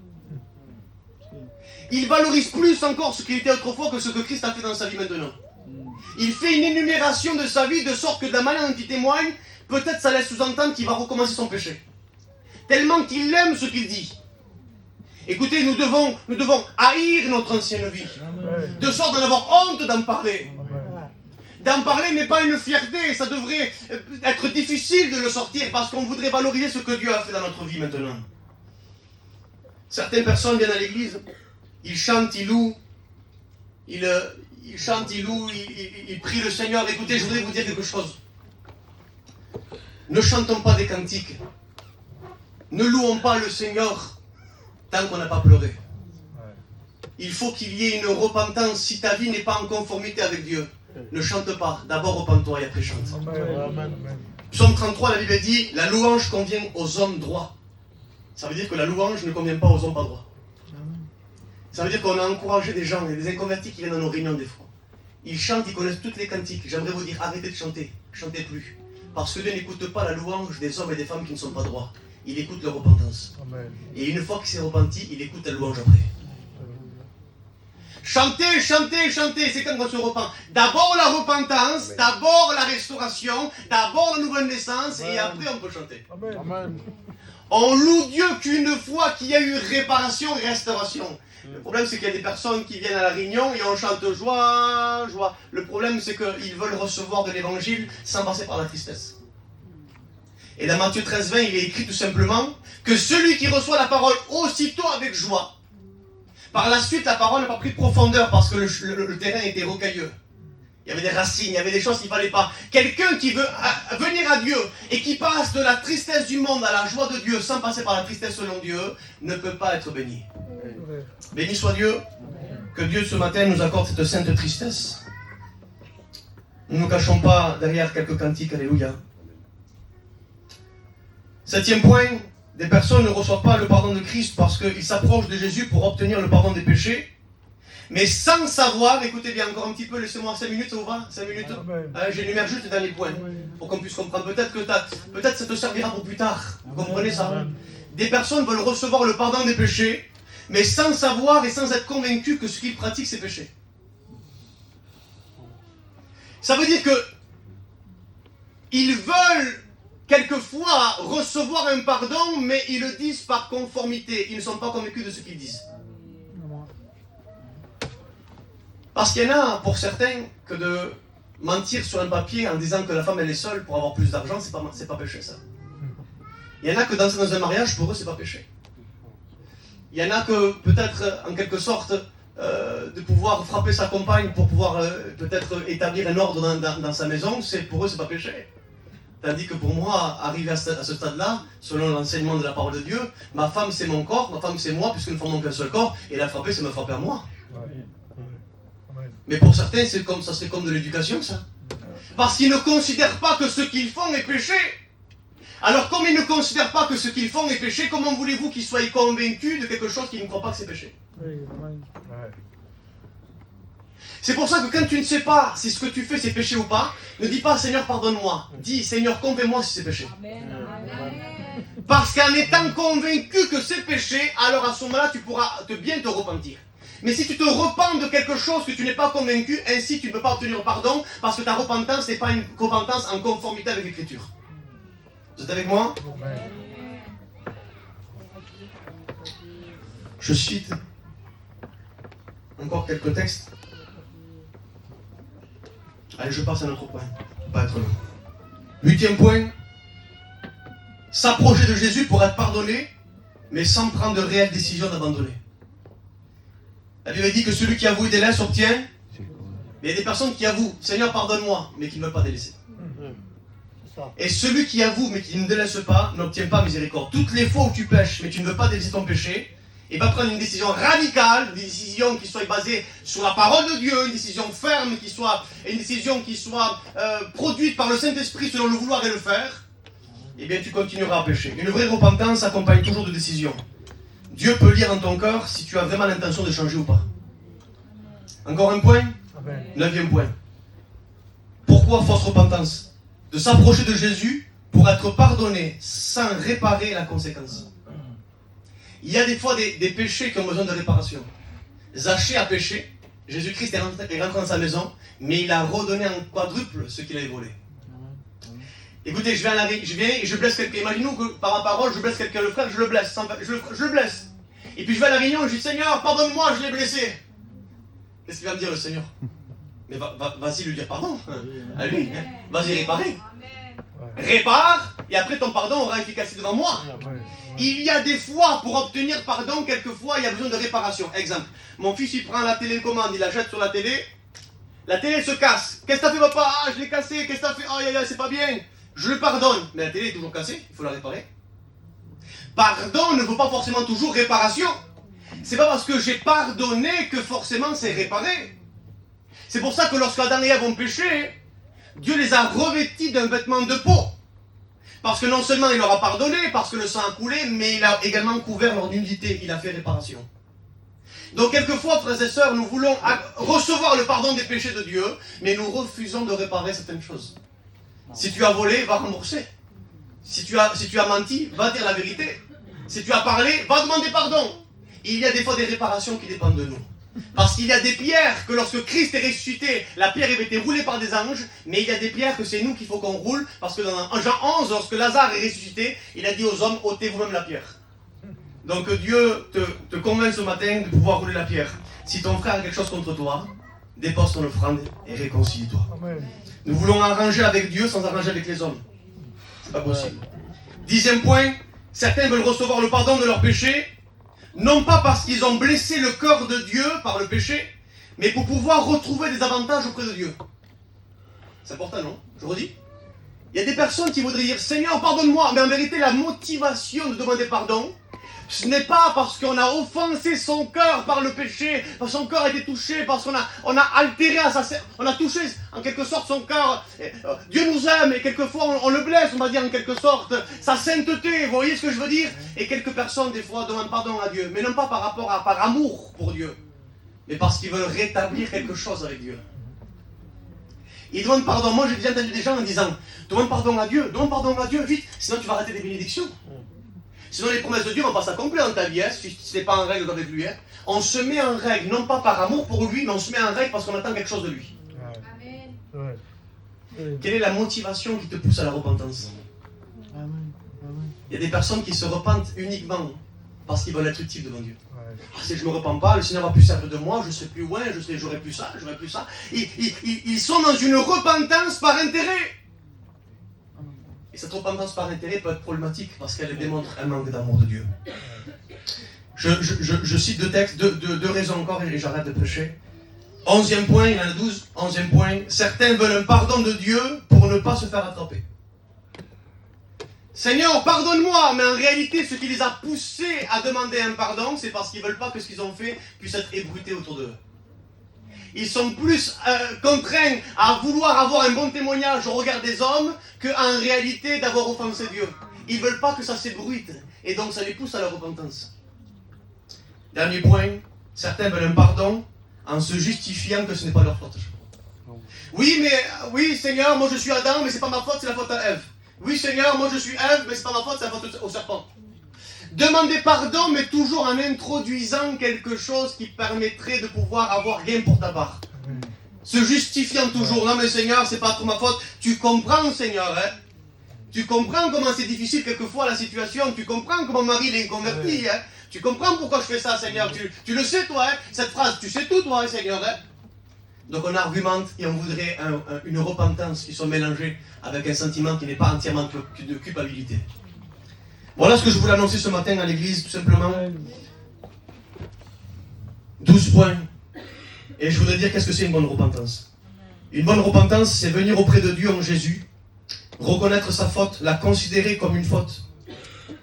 [SPEAKER 1] Il valorise plus encore ce qu'il était autrefois que ce que Christ a fait dans sa vie maintenant. Il fait une énumération de sa vie de sorte que de la manière dont il témoigne, peut-être ça laisse sous-entendre qu'il va recommencer son péché. Tellement qu'il aime ce qu'il dit. Écoutez, nous devons haïr notre ancienne vie. De sorte d'en avoir honte d'en parler. D'en parler n'est pas une fierté, ça devrait être difficile de le sortir parce qu'on voudrait valoriser ce que Dieu a fait dans notre vie maintenant. Certaines personnes viennent à l'église, ils chantent, ils louent, ils prient le Seigneur. Écoutez, je voudrais vous dire quelque chose. Ne chantons pas des cantiques. Ne louons pas le Seigneur tant qu'on n'a pas pleuré. Il faut qu'il y ait une repentance. Si ta vie n'est pas en conformité avec Dieu, ne chante pas. D'abord repens-toi et après chante.
[SPEAKER 2] Amen.
[SPEAKER 1] Psaume 33, la Bible dit, la louange convient aux hommes droits. Ça veut dire que la louange ne convient pas aux hommes pas droits. Ça veut dire qu'on a encouragé des gens, il y a des inconvertis qui viennent dans nos réunions des fois. Ils chantent, ils connaissent toutes les cantiques. J'aimerais vous dire, arrêtez de chanter, chantez plus. Parce que Dieu n'écoute pas la louange des hommes et des femmes qui ne sont pas droits. Il écoute leur repentance.
[SPEAKER 2] Amen.
[SPEAKER 1] Et une fois qu'il s'est repenti, il écoute la louange après. Chantez, chantez, chantez, c'est quand on se repent. D'abord la repentance, d'abord la restauration, d'abord la nouvelle naissance, et après on peut chanter.
[SPEAKER 2] Amen.
[SPEAKER 1] On loue Dieu qu'une fois qu'il y a eu réparation et restauration. Le problème c'est qu'il y a des personnes qui viennent à la réunion et on chante joie, joie. Le problème c'est qu'ils veulent recevoir de l'évangile sans passer par la tristesse. Et dans Matthieu 13,20, il est écrit tout simplement que celui qui reçoit la parole aussitôt avec joie, par la suite, la parole n'a pas pris de profondeur parce que le terrain était rocailleux. Il y avait des racines, il y avait des choses qu'il ne fallait pas. Quelqu'un qui veut venir à Dieu et qui passe de la tristesse du monde à la joie de Dieu sans passer par la tristesse selon Dieu, ne peut pas être béni. Béni soit Dieu, que Dieu ce matin nous accorde cette sainte tristesse. Nous ne nous cachons pas derrière quelques cantiques, alléluia. 7e point. Des personnes ne reçoivent pas le pardon de Christ parce qu'ils s'approchent de Jésus pour obtenir le pardon des péchés. Mais sans savoir, écoutez bien encore un petit peu, laissez-moi 5 minutes, ça vous va 5 minutes j'énumère juste les derniers points pour qu'on puisse comprendre. Peut-être ça te servira pour plus tard. Vous comprenez ça? Des personnes veulent recevoir le pardon des péchés, mais sans savoir et sans être convaincus que ce qu'ils pratiquent, c'est péché. Ça veut dire que ils veulent quelquefois recevoir un pardon, mais ils le disent par conformité. Ils ne sont pas convaincus de ce qu'ils disent. Parce qu'il y en a, pour certains, que de mentir sur un papier en disant que la femme elle est seule pour avoir plus d'argent, c'est pas péché ça. Il y en a que danser dans un mariage, pour eux, c'est pas péché. Il y en a que, peut-être, en quelque sorte, de pouvoir frapper sa compagne pour pouvoir peut-être établir un ordre dans sa maison, pour eux, c'est pas péché. Tandis que pour moi, arrivé à ce stade-là, selon l'enseignement de la parole de Dieu, ma femme c'est mon corps, ma femme c'est moi, puisque nous formons qu'un seul corps, et la frapper c'est me frapper à moi. Mais pour certains, c'est comme de l'éducation ça. Parce qu'ils ne considèrent pas que ce qu'ils font est péché. Alors comme ils ne considèrent pas que ce qu'ils font est péché, comment voulez-vous qu'ils soient convaincus de quelque chose qu'ils ne croient pas que c'est péché? C'est pour ça que quand tu ne sais pas si ce que tu fais c'est péché ou pas, ne dis pas Seigneur pardonne-moi. Dis Seigneur convainc-moi si c'est péché. Parce qu'en étant convaincu que c'est péché, alors à ce moment-là tu pourras bien te repentir. Mais si tu te repens de quelque chose que tu n'es pas convaincu, ainsi tu ne peux pas obtenir pardon parce que ta repentance n'est pas une repentance en conformité avec l'Écriture. Vous êtes avec moi? Je cite encore quelques textes. Allez, je passe à un autre point, pour pas être long. 8e point, s'approcher de Jésus pour être pardonné, mais sans prendre de réelle décision d'abandonner. La Bible dit que celui qui avoue et délaisse obtient, mais il y a des personnes qui avouent, Seigneur pardonne-moi, mais qui ne veulent pas délaisser. Et celui qui avoue mais qui ne délaisse pas n'obtient pas miséricorde. Toutes les fois où tu pêches mais tu ne veux pas délaisser ton péché, et va prendre une décision radicale, une décision qui soit basée sur la parole de Dieu, une décision ferme, une décision qui soit produite par le Saint-Esprit selon le vouloir et le faire, eh bien tu continueras à pécher. Une vraie repentance s'accompagne toujours de décisions. Dieu peut lire dans ton cœur si tu as vraiment l'intention de changer ou pas. Encore un point. 9e point. Pourquoi fausse repentance? De s'approcher de Jésus pour être pardonné sans réparer la conséquence. Il y a des fois des péchés qui ont besoin de réparation. Zachée a péché, Jésus-Christ est rentré dans sa maison, mais il a redonné en quadruple ce qu'il avait volé. Écoutez, je viens et je blesse quelqu'un. Imaginons que par ma parole, je blesse quelqu'un, le frère, je le blesse. Je le blesse. Et puis je vais à la réunion et je dis, Seigneur, pardonne-moi, je l'ai blessé. Qu'est-ce qu'il va me dire le Seigneur? Mais vas-y lui dire pardon. À lui. Hein. Vas-y réparer. Répare, et après ton pardon aura efficacité devant moi. Il y a des fois, pour obtenir pardon, quelquefois, il y a besoin de réparation. Exemple, mon fils, il prend la télécommande, il la jette sur la télé se casse. Qu'est-ce que t'as fait, papa? Ah, je l'ai cassée. Qu'est-ce que t'as fait? Oh, c'est pas bien. Je le pardonne. Mais la télé est toujours cassée, il faut la réparer. Pardon ne veut pas forcément toujours réparation. C'est pas parce que j'ai pardonné que forcément c'est réparé. C'est pour ça que lorsque Adam et Ève ont péché, Dieu les a revêtis d'un vêtement de peau. Parce que non seulement il leur a pardonné, parce que le sang a coulé, mais il a également couvert leur nudité, il a fait réparation. Donc quelquefois, frères et sœurs, nous voulons recevoir le pardon des péchés de Dieu, mais nous refusons de réparer certaines choses. Si tu as volé, va rembourser. Si tu as menti, va dire la vérité. Si tu as parlé, va demander pardon. Il y a des fois des réparations qui dépendent de nous. Parce qu'il y a des pierres que lorsque Christ est ressuscité, la pierre avait été roulée par des anges, mais il y a des pierres que c'est nous qu'il faut qu'on roule, parce que dans Jean 11, lorsque Lazare est ressuscité, il a dit aux hommes, ôtez vous-même la pierre. Donc Dieu te convainc ce matin de pouvoir rouler la pierre. Si ton frère a quelque chose contre toi, dépose ton offrande et réconcilie-toi. Nous voulons arranger avec Dieu sans arranger avec les hommes. C'est pas possible. 10e point, certains veulent recevoir le pardon de leurs péchés, non pas parce qu'ils ont blessé le cœur de Dieu par le péché, mais pour pouvoir retrouver des avantages auprès de Dieu. C'est important, non? Je redis. Il y a des personnes qui voudraient dire, Seigneur, pardonne-moi, mais en vérité, la motivation de demander pardon, ce n'est pas parce qu'on a offensé son cœur par le péché, parce que son cœur a été touché, parce qu'on a altéré, on a touché en quelque sorte son cœur. Dieu nous aime et quelquefois on le blesse, on va dire en quelque sorte, sa sainteté, vous voyez ce que je veux dire? Et quelques personnes des fois demandent pardon à Dieu, mais non pas par amour pour Dieu, mais parce qu'ils veulent rétablir quelque chose avec Dieu. Ils demandent pardon. Moi j'ai déjà entendu des gens en disant, demande pardon à Dieu, vite, sinon tu vas rater des bénédictions. Sinon les promesses de Dieu vont pas s'accomplir dans ta vie, hein, si tu n'es pas en règle avec lui. Hein. On se met en règle, non pas par amour pour lui, mais on se met en règle parce qu'on attend quelque chose de lui. Amen. Quelle est la motivation qui te pousse à la repentance? Il y a des personnes qui se repentent uniquement parce qu'ils veulent être utiles devant Dieu. Ah, si je ne me repens pas, le Seigneur va plus servir de moi, je serai plus loin, j'aurai plus ça. Ils sont dans une repentance par intérêt. Et cette repentance par intérêt peut être problématique parce qu'elle démontre un manque d'amour de Dieu. Je cite deux textes, deux raisons encore et j'arrête de prêcher. 11e point, il y en a 12. 11e point, certains veulent un pardon de Dieu pour ne pas se faire attraper. Seigneur, pardonne-moi, mais en réalité, ce qui les a poussés à demander un pardon, c'est parce qu'ils ne veulent pas que ce qu'ils ont fait puisse être ébruité autour d'eux. Ils sont plus contraints à vouloir avoir un bon témoignage au regard des hommes qu'en réalité d'avoir offensé Dieu. Ils ne veulent pas que ça s'ébruite et donc ça les pousse à la repentance. Dernier point, certains veulent un pardon en se justifiant que ce n'est pas leur faute. Oui Seigneur, moi je suis Adam, mais c'est pas ma faute, c'est la faute à Ève. Oui Seigneur, moi je suis Ève, mais c'est pas ma faute, c'est la faute au serpent. Demander pardon, mais toujours en introduisant quelque chose qui permettrait de pouvoir avoir gain pour ta part. Se justifiant toujours. Non mais Seigneur, c'est pas trop ma faute. Tu comprends Seigneur, hein? Tu comprends comment c'est difficile quelquefois la situation. Tu comprends comment Marie est convertie, hein? Tu comprends pourquoi je fais ça Seigneur. Tu le sais toi, hein? Cette phrase, tu sais tout toi, hein, Seigneur, hein? Donc on argumente et on voudrait une repentance qui soit mélangée avec un sentiment qui n'est pas entièrement de culpabilité. Voilà ce que je voulais annoncer ce matin à l'église, tout simplement. 12 points. Et je voudrais dire qu'est-ce que c'est une bonne repentance. Une bonne repentance, c'est venir auprès de Dieu en Jésus reconnaître sa faute, la considérer comme une faute.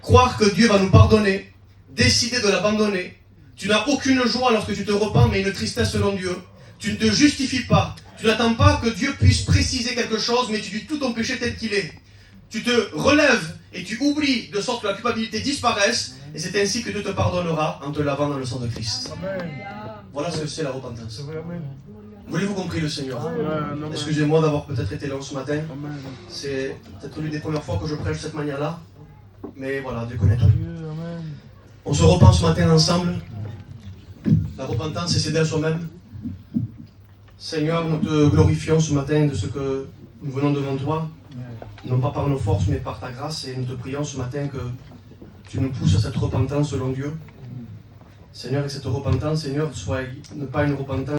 [SPEAKER 1] Croire que Dieu va nous pardonner, décider de l'abandonner. Tu n'as aucune joie lorsque tu te repens, mais une tristesse selon Dieu. Tu ne te justifies pas. Tu n'attends pas que Dieu puisse préciser quelque chose, mais tu dis tout ton péché tel qu'il est. Tu te relèves et tu oublies de sorte que la culpabilité disparaisse, et c'est ainsi que Dieu te pardonnera en te lavant dans le sang de Christ. Voilà ce que c'est la repentance. Voulez-vous compris le Seigneur? Excusez-moi d'avoir peut-être été long ce matin. C'est peut-être l'une des premières fois que je prêche de cette manière-là. Mais voilà, Dieu connaît tout. On se repent ce matin ensemble. La repentance, c'est s'aider à soi-même. Seigneur, nous te glorifions ce matin de ce que nous venons devant toi. Non pas par nos forces, mais par ta grâce. Et nous te prions ce matin que tu nous pousses à cette repentance selon Dieu. Seigneur, et que cette repentance, Seigneur, soit pas une repentance